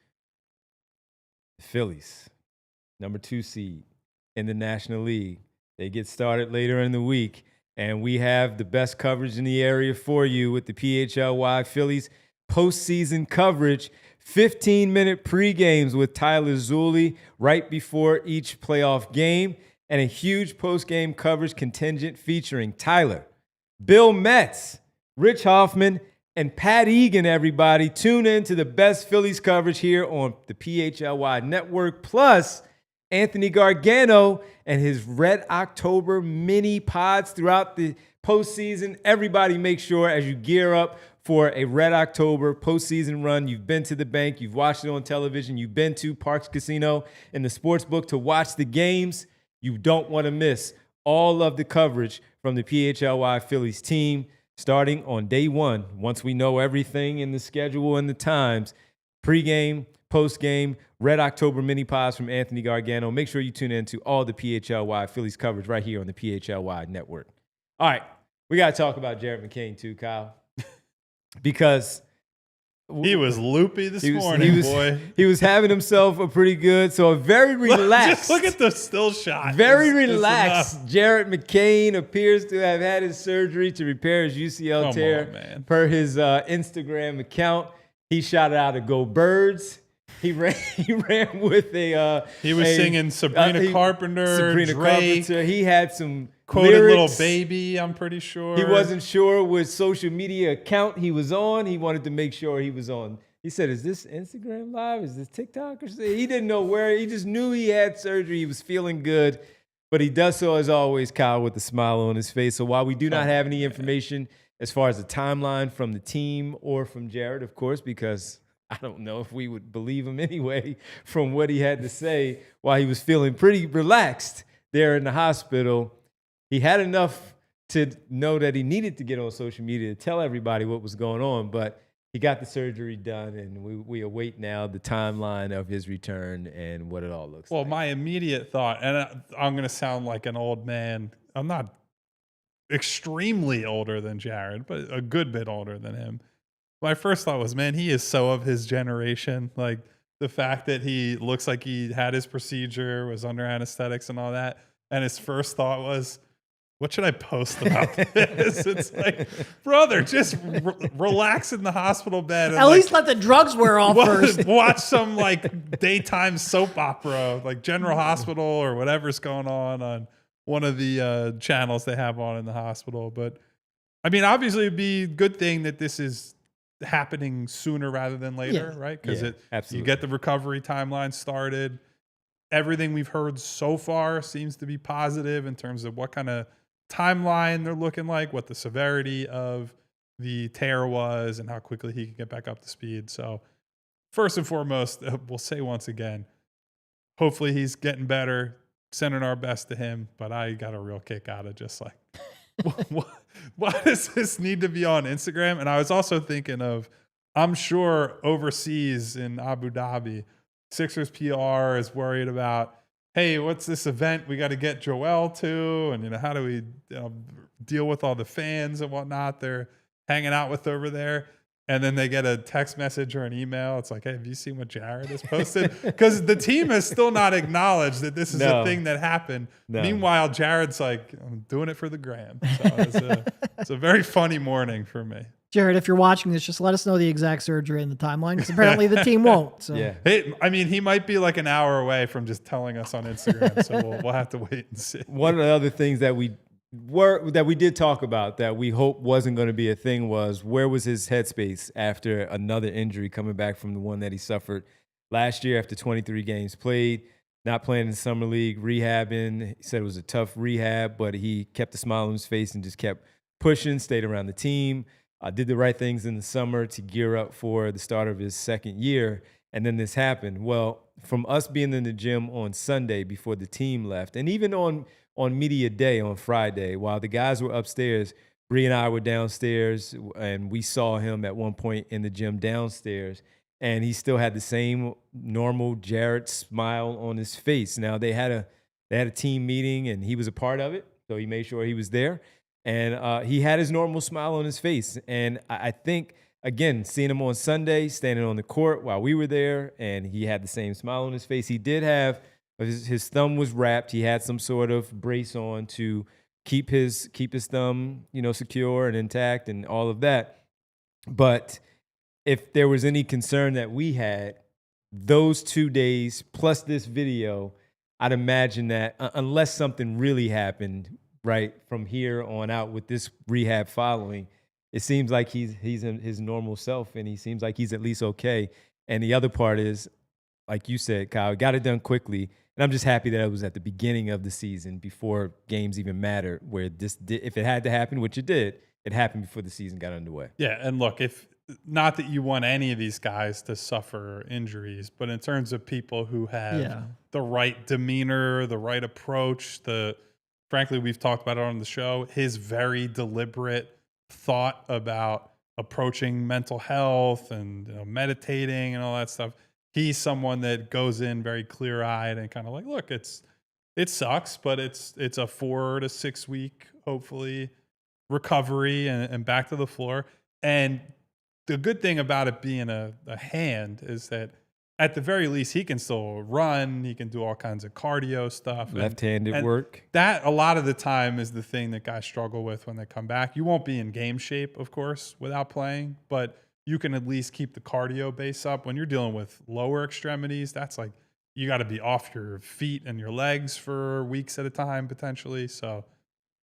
The Phillies, #2 seed in the National League. They get started later in the week, and we have the best coverage in the area for you with the PHLY Phillies postseason coverage. 15-minute pregames with Tyler Zulli right before each playoff game, and a huge post-game coverage contingent featuring Tyler, Bill Metz, Rich Hoffman, and Pat Egan, everybody. Tune in to the best Phillies coverage here on the PHLY network, plus Anthony Gargano and his Red October mini pods throughout the postseason. Everybody make sure as you gear up for a Red October postseason run, you've been to the bank, you've watched it on television, you've been to Parks Casino and the sportsbook to watch the games. You don't want to miss all of the coverage from the PHLY Phillies team starting on day one. Once we know everything in the schedule and the times, pregame, postgame, Red October mini pods from Anthony Gargano. Make sure you tune in to all the PHLY Phillies coverage right here on the PHLY network. All right, we got to talk about Jared McCain too, Kyle, because he was loopy this morning, boy. He was having himself a pretty good, so a very relaxed. Just look at the still shot. Very relaxed. Jared McCain appears to have had his surgery to repair his UCL tear. Per his Instagram account, he shouted out a "Go Birds." He ran with a. He was singing Sabrina Carpenter, Drake. Carpenter. He had some quoted lyrics. Little Baby, I'm pretty sure. He wasn't sure which social media account he was on. He wanted to make sure he was on. He said, "Is this Instagram Live? Is this TikTok?" Or something? He didn't know where. He just knew he had surgery. He was feeling good, but he does so as always, Kyle, with a smile on his face. So while we do not have any information as far as the timeline from the team or from Jared, of course, because I don't know if we would believe him anyway from what he had to say while he was feeling pretty relaxed there in the hospital. He had enough to know that he needed to get on social media to tell everybody what was going on, but he got the surgery done, and we await now the timeline of his return and what it all looks like. Well, my immediate thought, and I'm going to sound like an old man. I'm not extremely older than Jared, but a good bit older than him. My first thought was, man, he is so of his generation. Like the fact that he looks like he had his procedure, was under anesthetics and all that. And his first thought was, what should I post about this? It's like, brother, just relax in the hospital bed. And at least let the drugs wear off first. Watch some like daytime soap opera, like General Hospital or whatever's going on one of the channels they have on in the hospital. But I mean, obviously it'd be a good thing that this is happening sooner rather than later, right? Because you get the recovery timeline started. Everything we've heard so far seems to be positive in terms of what kind of timeline they're looking like, what the severity of the tear was, and how quickly he can get back up to speed. So first and foremost, we'll say once again, hopefully he's getting better, sending our best to him. But I got a real kick out of just like, why does this need to be on Instagram? And I was also thinking of, I'm sure overseas in Abu Dhabi, Sixers PR is worried about, hey, what's this event we got to get Joel to? And, how do we deal with all the fans and whatnot they're hanging out with over there? And then they get a text message or an email. It's like, hey, have you seen what Jared has posted? Because the team has still not acknowledged that this is a thing that happened. No. Meanwhile, Jared's like, I'm doing it for the gram. So it's a very funny morning for me. Jared, if you're watching this, just let us know the exact surgery and the timeline, because apparently the team won't. So. Yeah. Hey, I mean, he might be like an hour away from just telling us on Instagram. So we'll have to wait and see. One of the other things that we did talk about that we hope wasn't going to be a thing was, where was his headspace after another injury coming back from the one that he suffered last year after 23 games played, not playing in the summer league, rehabbing. He said it was a tough rehab, but he kept a smile on his face and just kept pushing, stayed around the team, did the right things in the summer to gear up for the start of his second year. And then this happened. Well, from us being in the gym on Sunday before the team left, and even on media day on Friday, while the guys were upstairs, Bree and I were downstairs, and we saw him at one point in the gym downstairs, and he still had the same normal Jared smile on his face. Now they had a team meeting, and he was a part of it, so he made sure he was there, and he had his normal smile on his face. And I think, again, seeing him on Sunday, standing on the court while we were there, and he had the same smile on his face. He did have his thumb was wrapped. He had some sort of brace on to keep his thumb, secure and intact and all of that. But if there was any concern that we had, those 2 days plus this video, I'd imagine that unless something really happened right from here on out with this rehab following, it seems like he's in his normal self, and he seems like he's at least okay. And the other part is, like you said, Kyle, got it done quickly. And I'm just happy that it was at the beginning of the season before games even mattered, where if it had to happen, which it did, it happened before the season got underway. Yeah, and look, if not that you want any of these guys to suffer injuries, but in terms of people who have the right demeanor, the right approach, frankly, we've talked about it on the show, his very deliberate thought about approaching mental health and meditating and all that stuff. He's someone that goes in very clear-eyed and kind of like, look, it sucks, but it's a 4 to 6 week, hopefully, recovery and back to the floor. And the good thing about it being a hand is that at the very least, he can still run. He can do all kinds of cardio stuff. Left-handed work. That, a lot of the time, is the thing that guys struggle with when they come back. You won't be in game shape, of course, without playing, but you can at least keep the cardio base up. When you're dealing with lower extremities, that's like you got to be off your feet and your legs for weeks at a time, potentially. So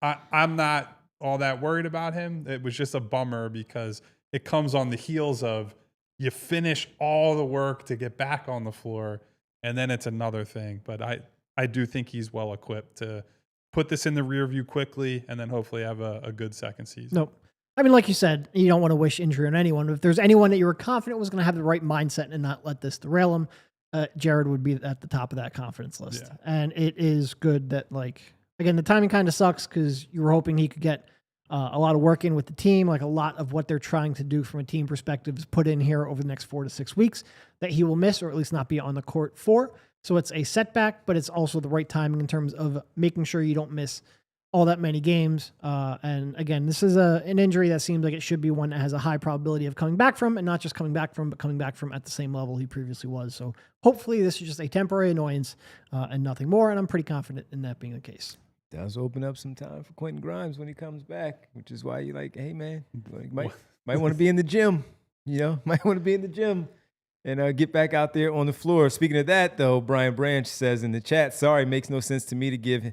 I'm not all that worried about him. It was just a bummer because it comes on the heels of you finish all the work to get back on the floor, and then it's another thing. But I do think he's well equipped to put this in the rear view quickly and then hopefully have a good second season. Nope. I mean, like you said, you don't want to wish injury on anyone. If there's anyone that you were confident was going to have the right mindset and not let this derail him, Jared would be at the top of that confidence list. Yeah. And it is good that, like, again, the timing kind of sucks because you were hoping he could get a lot of work in with the team. Like, a lot of what they're trying to do from a team perspective is put in here over the next 4 to 6 weeks that he will miss or at least not be on the court for. So it's a setback, but it's also the right timing in terms of making sure you don't miss all that many games. And again, this is an injury that seems like it should be one that has a high probability of coming back from, and not just coming back from, but coming back from at the same level he previously was. So hopefully this is just a temporary annoyance and nothing more. And I'm pretty confident in that being the case. Does open up some time for Quentin Grimes when he comes back, which is why you're like, hey, man, you might want to be in the gym, might want to be in the gym and get back out there on the floor. Speaking of that, though, Brian Branch says in the chat, sorry, makes no sense to me to give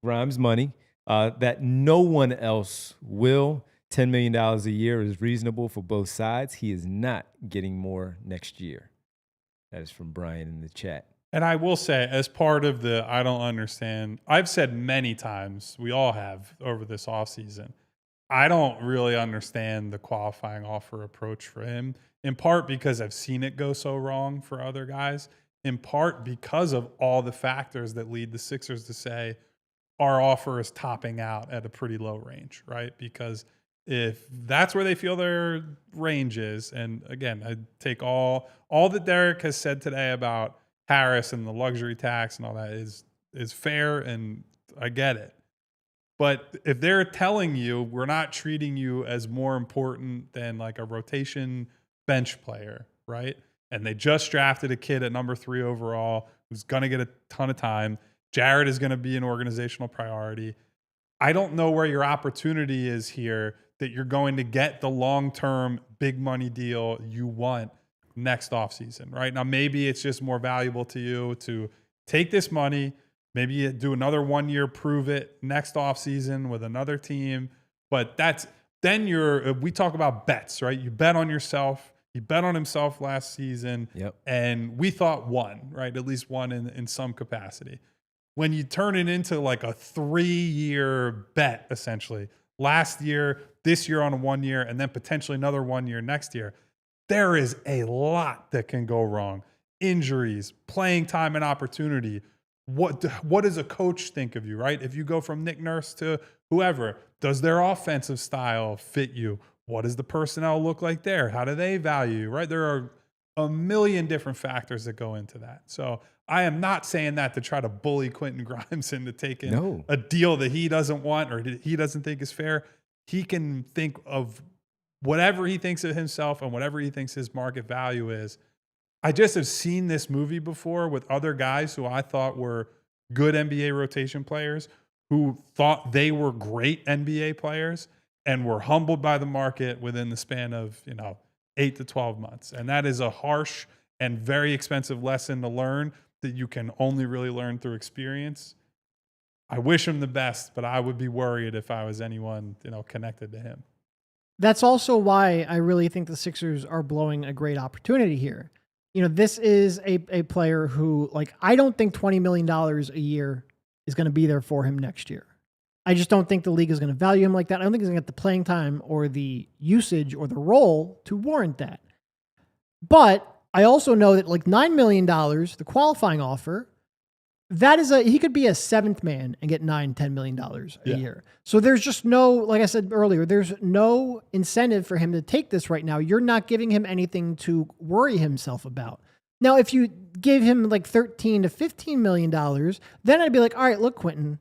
Grimes money that no one else will. $10 million a year is reasonable for both sides. He is not getting more next year. That is from Brian in the chat. And I will say, as part of the I don't understand, I've said many times, we all have over this offseason, I don't really understand the qualifying offer approach for him, in part because I've seen it go so wrong for other guys, in part because of all the factors that lead the Sixers to say our offer is topping out at a pretty low range, right? Because if that's where they feel their range is, and again, I take all that Derek has said today about Harris and the luxury tax and all that is fair, and I get it. But if they're telling you we're not treating you as more important than like a rotation bench player, right? And they just drafted a kid at number 3 overall who's going to get a ton of time. Jared is going to be an organizational priority. I don't know where your opportunity is here that you're going to get the long-term big money deal you want next offseason, right? Now, maybe it's just more valuable to you to take this money, maybe you do another 1 year, prove it next offseason with another team. But we talk about bets, right? You bet on yourself. He bet on himself last season. Yep. And we thought one, right? At least one in some capacity. When you turn it into like a 3-year bet, essentially, last year, this year on a 1 year, and then potentially another 1 year next year, there is a lot that can go wrong. Injuries, playing time and opportunity. What does a coach think of you, right? If you go from Nick Nurse to whoever, does their offensive style fit you? What does the personnel look like there? How do they value you, right? There are a million different factors that go into that. So I am not saying that to try to bully Quentin Grimes into taking a deal that he doesn't want or he doesn't think is fair. He can think of whatever he thinks of himself and whatever he thinks his market value is. I just have seen this movie before with other guys who I thought were good NBA rotation players who thought they were great NBA players and were humbled by the market within the span of, 8 to 12 months. And that is a harsh and very expensive lesson to learn that you can only really learn through experience. I wish him the best, but I would be worried if I was anyone, connected to him. That's also why I really think the Sixers are blowing a great opportunity here. This is a player who, like, I don't think $20 million a year is going to be there for him next year. I just don't think the league is going to value him like that. I don't think he's going to get the playing time or the usage or the role to warrant that. But I also know that like $9 million, the qualifying offer, he could be a seventh man and get $10 million a year. So there's just no, like I said earlier, there's no incentive for him to take this right now. You're not giving him anything to worry himself about. Now, if you give him like $13 to $15 million, then I'd be like, all right, look, Quentin,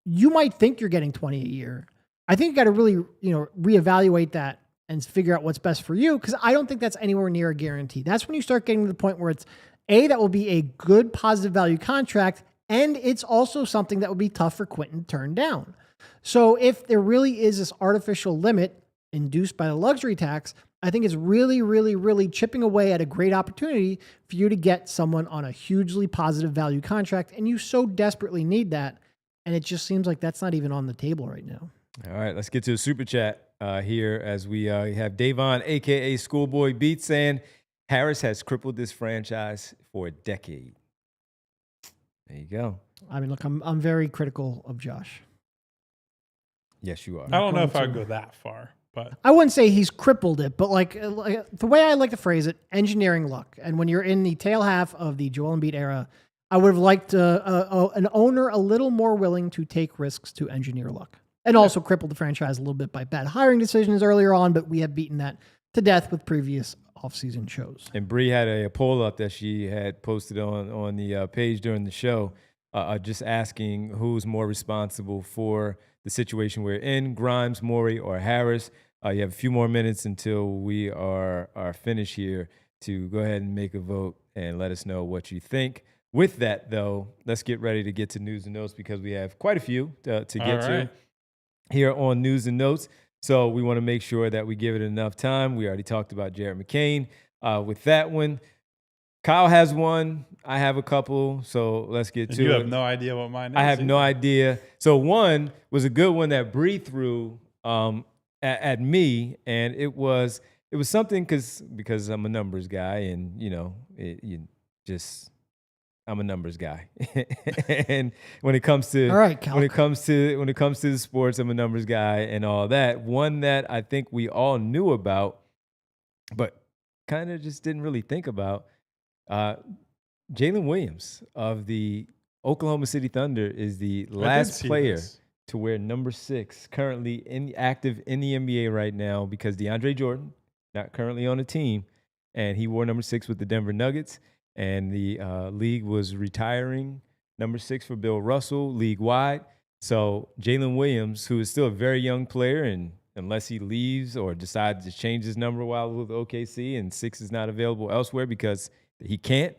you might think you're getting 20 a year. I think you got to really, reevaluate that and figure out what's best for you, because I don't think that's anywhere near a guarantee. That's when you start getting to the point where it's that will be a good positive value contract, and it's also something that would be tough for Quentin to turn down. So if there really is this artificial limit induced by the luxury tax, I think it's really, really, really chipping away at a great opportunity for you to get someone on a hugely positive value contract, and you so desperately need that. And it just seems like that's not even on the table right now. All right, let's get to a super chat here as we have Davon, a.k.a. Schoolboy Beat, saying Harris has crippled this franchise for a decade. There you go. I mean, look, I'm very critical of Josh. Yes, you are. I don't know if I'd go that far, but I wouldn't say he's crippled it, but like the way I like to phrase it, engineering luck. And when you're in the tail half of the Joel Embiid era, I would have liked an owner a little more willing to take risks to engineer luck, and also crippled the franchise a little bit by bad hiring decisions earlier on, but we have beaten that to death with previous offseason shows. And Bree had a poll up that she had posted on the page during the show, just asking who's more responsible for the situation we're in, Grimes, Morey, or Harris. You have a few more minutes until we are finished here to go ahead and make a vote and let us know what you think. With that, though, let's get ready to get to news and notes, because we have quite a few to get to here on news and notes. So we want to make sure that we give it enough time. We already talked about Jared McCain with that one. Kyle has one. I have a couple. So let's get to it. You have no idea what mine is. I have no idea. So one was a good one that Bree threw at me, and it was something because I'm a numbers guy, and I'm a numbers guy. And when it comes to all right, Cal. when it comes to the sports, I'm a numbers guy and all that. One that I think we all knew about, but kind of just didn't really think about. Jalen Williams of the Oklahoma City Thunder is the last player to wear number 6, currently active in the NBA right now, because DeAndre Jordan, not currently on the team, and he wore number 6 with the Denver Nuggets. And the league was retiring number 6 for Bill Russell league-wide. So Jalen Williams, who is still a very young player, and unless he leaves or decides to change his number while with OKC and 6 is not available elsewhere because he can't,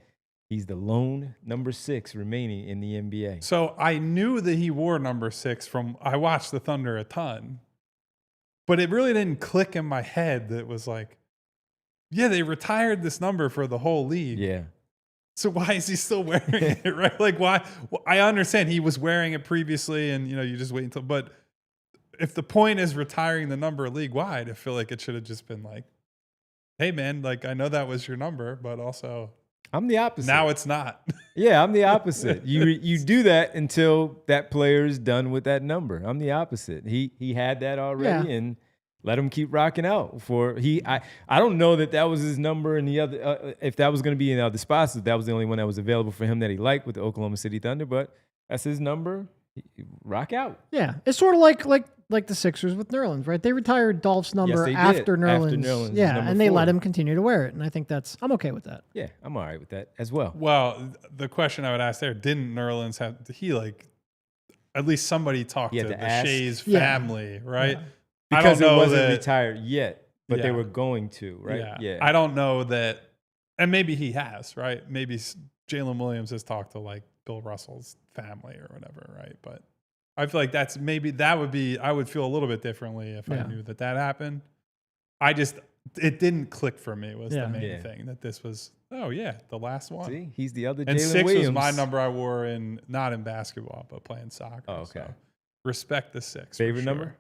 he's the lone number 6 remaining in the NBA. So I knew that he wore number 6 I watched the Thunder a ton, but it really didn't click in my head that it was like, yeah, they retired this number for the whole league. Yeah. So why is he still wearing it, right? Like, why? Well, I understand he was wearing it previously, and you just wait until. But if the point is retiring the number league wide, I feel like it should have just been like, "Hey, man, like I know that was your number, but also I'm the opposite. Now it's not." Yeah, I'm the opposite. You do that until that player is done with that number. I'm the opposite. He had that already, and let him keep rocking out. I don't know that was his number in the other. If that was going to be in other spots, that was the only one that was available for him that he liked with the Oklahoma City Thunder. But that's his number. Rock out. Yeah, it's sort of like the Sixers with Nerlens, right? They retired Dolph's number after Nerlens. Yeah, and they let him continue to wear it, and I think I'm okay with that. Yeah, I'm all right with that as well. Well, the question I would ask there: didn't Nerlens have? At least somebody talked to the Shays family, right? Yeah. Because it wasn't retired yet, but they were going to, right? Yeah. I don't know that, and maybe he has, right? Maybe Jalen Williams has talked to like Bill Russell's family or whatever, right? But I feel like I would feel a little bit differently if I knew that happened. It didn't click for me was the main thing, that this was, the last one. See, he's the other Jalen Williams. And 6 Williams. was my number I wore not in basketball, but playing soccer. Oh, okay. So respect the 6. Favorite number?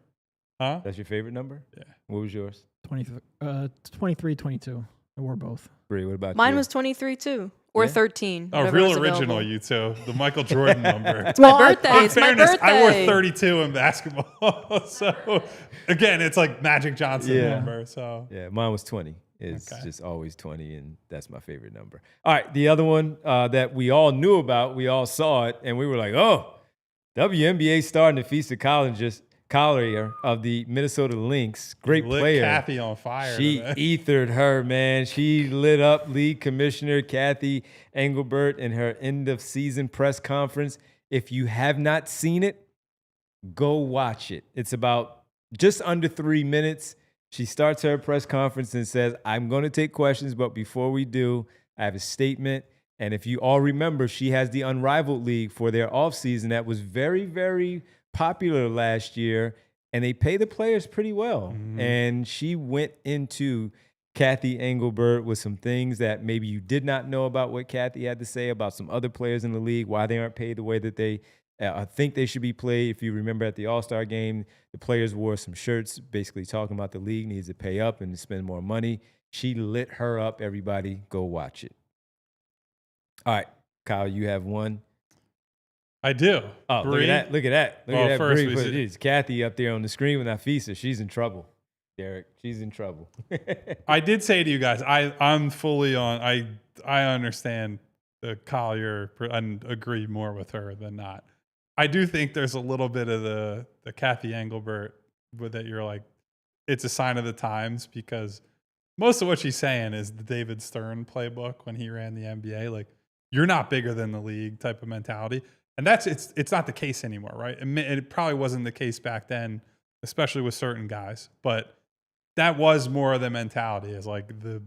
Huh? That's your favorite number? Yeah. What was yours? 23, 22. I wore both. Bree, what about Mine you? was 23 too, or Yeah? 13. Oh, whatever real was original, available. you two. The Michael Jordan number. It's my birthday. In It's my fairness, birthday. I wore 32 in basketball. So, again, it's like Magic Johnson Yeah. number. So, Yeah, mine was 20. It's Okay. just always 20, and that's my favorite number. All right, the other one that we all knew about, we all saw it, and we were like, oh, WNBA star Nafisa Collier of the Minnesota Lynx, great lit player. Kathy on fire. She today. ethered her, man. She lit up league commissioner Kathy Engelbert in her end of season press conference. If you have not seen it, go watch it. It's about just under 3 minutes. She starts her press conference and says, I'm going to take questions, but before we do, I have a statement. And if you all remember, she has the Unrivaled League for their offseason that was very, very popular last year, and they pay the players pretty well. Mhm. And she went into Kathy Engelbert with some things that maybe you did not know about what Kathy had to say about some other players in the league, why they aren't paid the way that they think they should be played. If you remember at the All-Star game, the players wore some shirts basically talking about the league needs to pay up and to spend more money. She lit her up. Everybody go watch it. All right, Kyle, you have one. I do. Oh, Bree? look at that. Look at that. Look Well, at that. first Bree, we see- it's Kathy up there on the screen with Nafisa. She's in trouble, Derek. She's in trouble. I did say to you guys, I'm fully on. I understand the Collier and agree more with her than not. I do think there's a little bit of the Kathy Engelbert with that you're like, it's a sign of the times, because most of what she's saying is the David Stern playbook when he ran the NBA. Like, you're not bigger than the league type of mentality. And it's not the case anymore, right? It probably wasn't the case back then, especially with certain guys. But that was more of the mentality, is like the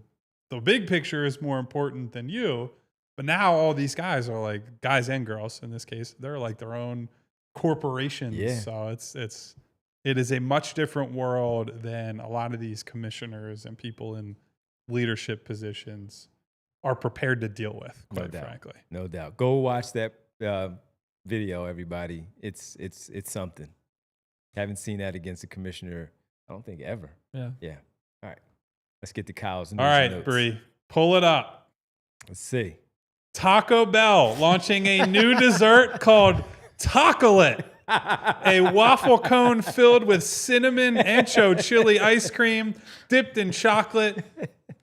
big picture is more important than you. But now all these guys are like, guys and girls in this case, they're like their own corporations. Yeah. So it is a much different world than a lot of these commissioners and people in leadership positions are prepared to deal with, quite frankly. No doubt. Go watch that video, everybody. It's something. Haven't seen that against a commissioner, I don't think, ever. Yeah. Yeah. All right. Let's get to Kyle's news All and right, notes. Bree, pull it up. Let's see. Taco Bell launching a new dessert called Tacolet, a waffle cone filled with cinnamon ancho chili ice cream dipped in chocolate.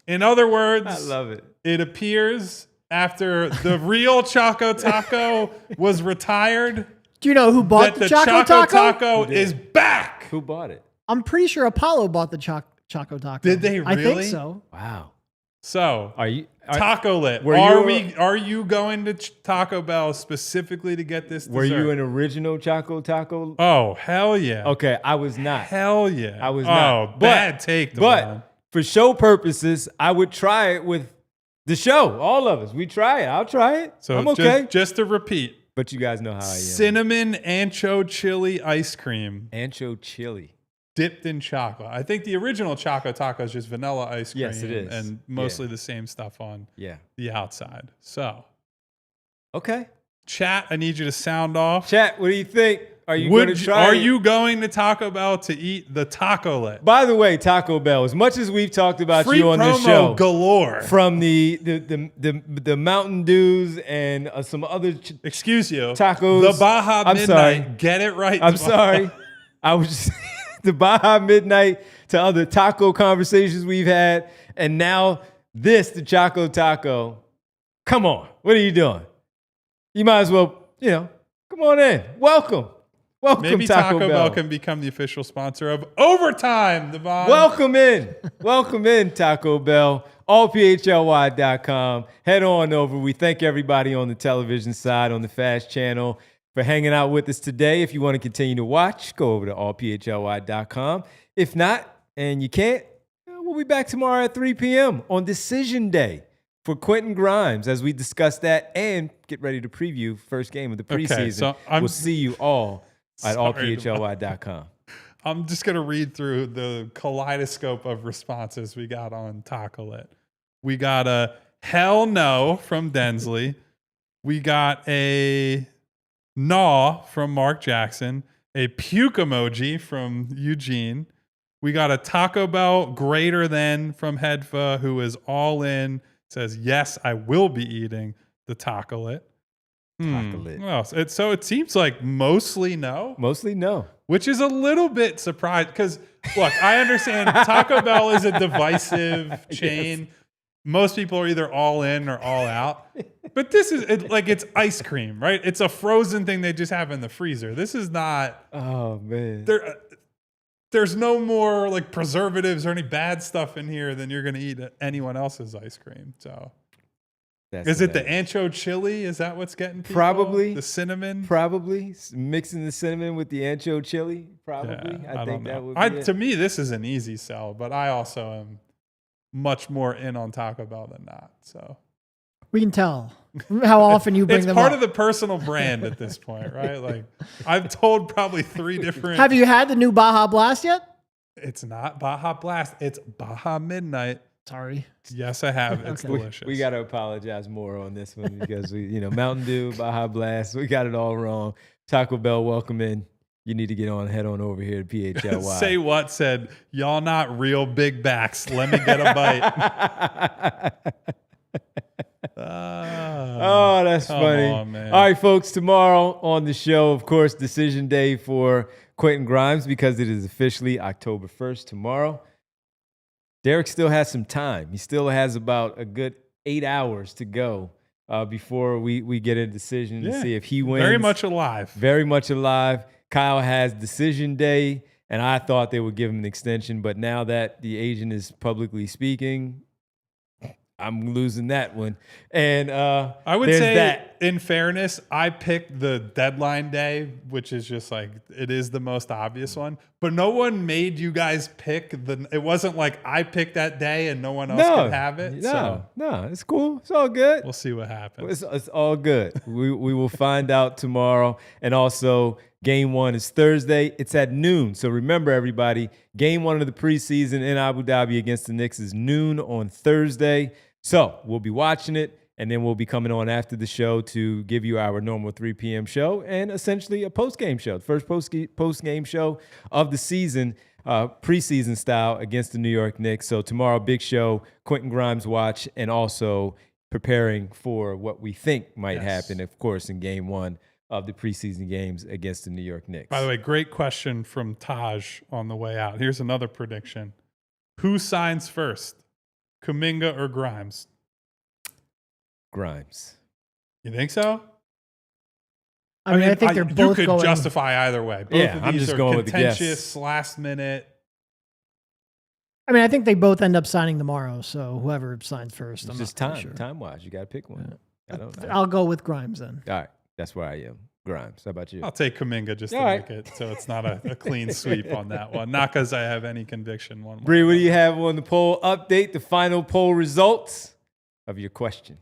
In other words, I love it. it appears after the real Choco Taco was retired, Do you know who bought that the the Choco Taco? Taco is back. Who bought it? I'm pretty sure Apollo bought the Choco Taco. Did they I think really? so. Wow. So, Tacolet. Are you going to Taco Bell specifically to get this dessert? Were you an original Choco Taco? Oh, hell yeah. Okay, I was not. Hell yeah. I was Oh, not. bad take, Devon. But for show purposes, I would try it with the show. All of us. We try it. I'll try it. So I'm okay. Just to repeat, But you guys know how I am. cinnamon ancho chili ice cream Ancho chili. dipped in chocolate. I think the original Choco Taco is just vanilla ice cream. Yes, it is. And mostly the same stuff on Yeah. the outside. So, Okay. chat, I need you to sound off. Chat, what do you think? Are you going to try Are it? you going to Taco Bell to eat the Tacolet? By the way, Taco Bell, as much as we've talked about Free you on this promo show, galore. from the Mountain Dews and some other Excuse you. tacos. The Baja I'm Midnight. sorry. Get it right. I'm Devon. sorry. I was just the Baja Midnight to other taco conversations we've had, and now this, the Choco Taco. Come on. What are you doing? You might as well, come on in. Welcome. Welcome, Maybe Taco Bell. can become the official sponsor of Overtime, Devon. Welcome in. Welcome in, Taco Bell. AllPHLY.com. Head on over. We thank everybody on the television side, on the Fast Channel, for hanging out with us today. If you want to continue to watch, go over to AllPHLY.com. If not, and you can't, we'll be back tomorrow at 3 p.m. on Decision Day for Quentin Grimes as we discuss that and get ready to preview first game of the preseason. so we'll see you all at Sorry, AllPHLY.com. I'm just going to read through the kaleidoscope of responses we got on Tacolet. We got a hell no from Densley. We got a gnaw from Mark Jackson. a puke emoji from Eugene. We got a Taco Bell greater than from Hedfa, who is all in. Says, yes, I will be eating the taco-lit. Taco-lit. Well, so it seems like mostly no. Mostly no. Which is a little bit surprised because, look, I understand Taco Bell is a divisive chain. Yes. Most people are either all in or all out. But this is it's ice cream, right? It's a frozen thing they just have in the freezer. This is not. Oh, man. There's no more like preservatives or any bad stuff in here than you're going to eat anyone else's ice cream. So. Is it the ancho chili? Is that what's getting people? Probably. The cinnamon? Probably. Mixing the cinnamon with the ancho chili? Probably. Yeah, I think that would be it. To me, this is an easy sell, but I also am much more in on Taco Bell than not. So we can tell how often you bring them up. It's part of the personal brand at this point, right? Like I've told probably 3 different. Have you had the new Baja Blast yet? It's not Baja Blast. It's Baja Midnight. Sorry. Yes, I have. It's delicious. We got to apologize more on this one because Mountain Dew, Baja Blast, we got it all wrong. Taco Bell, welcome in. You need to head on over here to PHLY. Say what said, y'all not real big backs. Let me get a bite. Oh, that's funny. On, man. All right, folks, tomorrow on the show, of course, decision day for Quentin Grimes because it is officially October 1st tomorrow. Derek still has some time. He still has about a good 8 hours to go before we get a decision to see if he wins. Very much alive. Very much alive. Kyle has decision day, and I thought they would give him an extension, but now that the agent is publicly speaking, I'm losing that one. And I would say, in fairness, I picked the deadline day, which is just like, it is the most obvious one. But no one made you guys pick it wasn't like I picked that day and no one else could have it. No, it's cool. It's all good. We'll see what happens. It's all good. we will find out tomorrow. And also, Game 1 is Thursday. It's at noon. So remember, everybody, Game 1 of the preseason in Abu Dhabi against the Knicks is noon on Thursday. So we'll be watching it, and then we'll be coming on after the show to give you our normal 3 p.m. show and essentially a post-game show, the first post-game show of the season, preseason style against the New York Knicks. So tomorrow, big show, Quentin Grimes watch, and also preparing for what we think might happen, of course, in Game 1 of the preseason games against the New York Knicks. By the way, great question from Taj on the way out. Here's another prediction. Who signs first? Kuminga or Grimes? Grimes. You think so? I mean, I think they're both You could going... justify either way. Both of these I'm just are going with the guess. contentious, last minute. I mean, I think they both end up signing tomorrow, so whoever signs first, It's just time-wise. You got to pick one. Yeah. I'll go with Grimes then. All right. That's where I am. Grimes. How about you? I'll take Kuminga just to make it so it's not a clean sweep on that one. Not because I have any conviction one way. Bree, what do you have on the poll update? The final poll results of your question.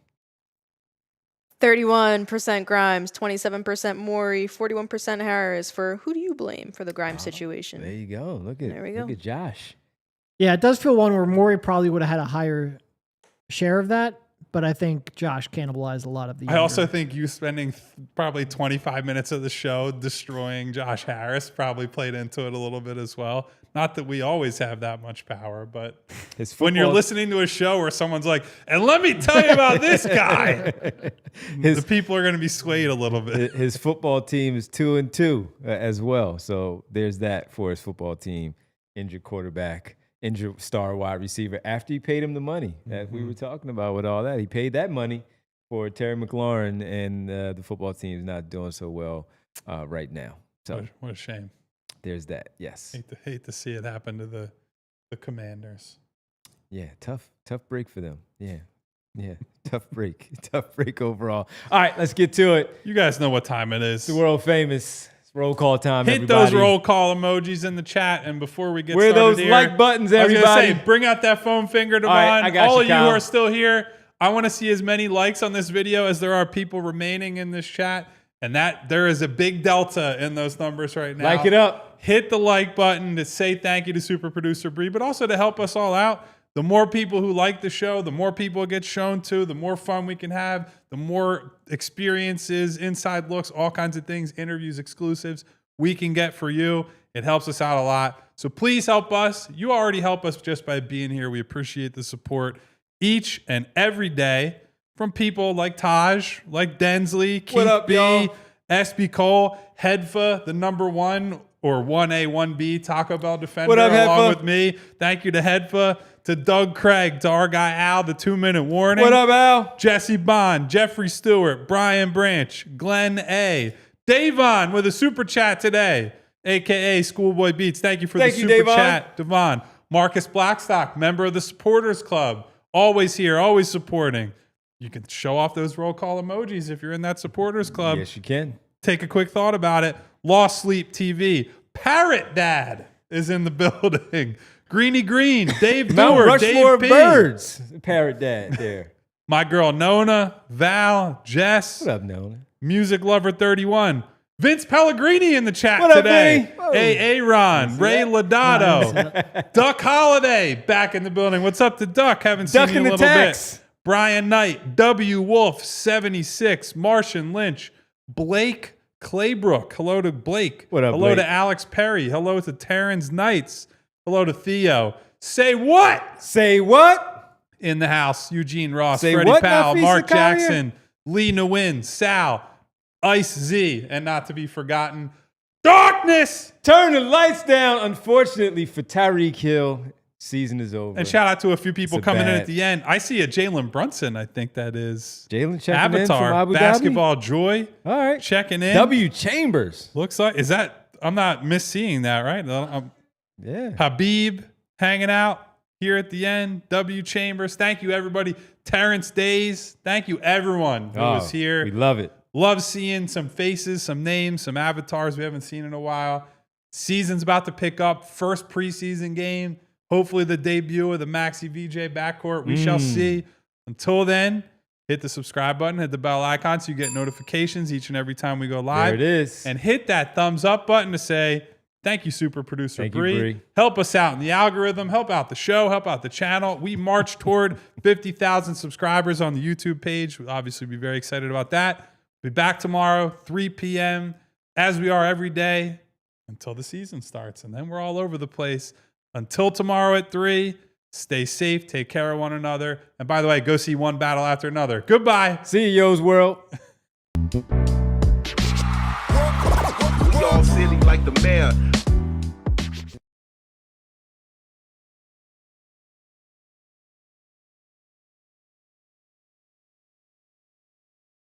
31% Grimes, 27% Morey, 41% Harris. For who do you blame for the Grimes situation? There you go. Look at Josh. Yeah, it does feel one where Morey probably would have had a higher share of that, but I think Josh cannibalized a lot of the. I also think you spending probably 25 minutes of the show destroying Josh Harris probably played into it a little bit as well. Not that we always have that much power, but when you're listening to a show where someone's like, and let me tell you about this guy, the people are going to be swayed a little bit. His football team is 2-2 as well. So there's that for his football team. Injured quarterback. Injured star wide receiver after he paid him the money that we were talking about with all that. He paid that money for Terry McLaurin, and the football team is not doing so well right now. So what a shame. There's that. Yes. Hate to see it happen to the Commanders. Yeah, tough break for them. Yeah, tough break overall. All right, let's get to it. You guys know what time it is. The world famous roll call time. Hit everybody. those roll call emojis in the chat, and before we get where started those here, like buttons, everybody. I was gonna say, bring out that foam finger, Devon. I got all you, of you Kyle. who are still here, I want to see as many likes on this video as there are people remaining in this chat, and that there is a big delta in those numbers right now. Like it up. Hit the like button to say thank you to super producer Bree, but also to help us all out. The more people who like the show, the more people it gets shown to, the more fun we can have, the more experiences, inside looks, all kinds of things, interviews, exclusives. we can get for you. It helps us out a lot. So please help us. You already help us just by being here. We appreciate the support each and every day from people like Taj, like Densley, Keith What up, B, y'all? SB Cole, Hedfa, the number 1 or 1A, 1B Taco Bell defender, What up, along Hedfa? with me. Thank you to Hedfa, to Doug Craig, to our guy Al, the 2-minute warning. What up, Al? Jesse Bond, Jeffrey Stewart, Brian Branch, Glenn A, Davon with a super chat today, aka Schoolboy Beats. Thank you for the super Davon. chat, Devon. Marcus Blackstock, member of the Supporters Club, always here, always supporting. You can show off those roll call emojis if you're in that Supporters Club. Yes, you can. Take a quick thought about it. Lost Sleep TV, Parrot Dad is in the building. Greeny Green, Dave Mount Dewar, Rushmore Dave P. Birds. Parrot Dad there. My girl Nona, Val, Jess, What up, Nolan? Music Lover 31. Vince Pellegrini in the chat What up, today. Vinny? Aaron, Ray Lodato, Duck Holiday back in the building. What's up to Duck? Haven't seen Duck you in in a the little tax. bit. Brian Knight, W Wolf 76, Martian Lynch, Blake Claybrook. Hello to Blake. What up, Hello Blake? to Alex Perry. Hello to Terrence Knights. Hello to Theo. Say what? Say what? In the house, Eugene Ross, Say Freddie what, Powell, Nafisa Mark Collier? Jackson, Lee Nguyen, Sal, Ice Z, and not to be forgotten, Darkness! Turn the lights down. Unfortunately for Tyreek Hill, season is over. And shout out to a few people It's a coming in bad- at the end. I see a Jalen Brunson, I think that is. Jalen checking in from Avatar, Abu Dhabi. Basketball Joy, All right. checking in. W Chambers. Looks like, is that, I'm not misseeing that, right? Yeah. Habib hanging out here at the end. W Chambers. Thank you, everybody. Terrence Days. Thank you, everyone who was here. We love it. Love seeing some faces, some names, some avatars we haven't seen in a while. Season's about to pick up. First preseason game. Hopefully the debut of the Maxey VJ backcourt. We shall see. Until then, hit the subscribe button, hit the bell icon so you get notifications each and every time we go live. There it is. And hit that thumbs up button to say, thank you, super producer Thank you, Bree. Bree. Help us out in the algorithm. Help out the show. Help out the channel. We march toward 50,000 subscribers on the YouTube page. We'll obviously be very excited about that. Be back tomorrow, 3 p.m., as we are every day until the season starts. And then we're all over the place. Until tomorrow at 3, stay safe. Take care of one another. And by the way, go see one battle after another. Goodbye. See you, Yo's World. We all silly like the mayor.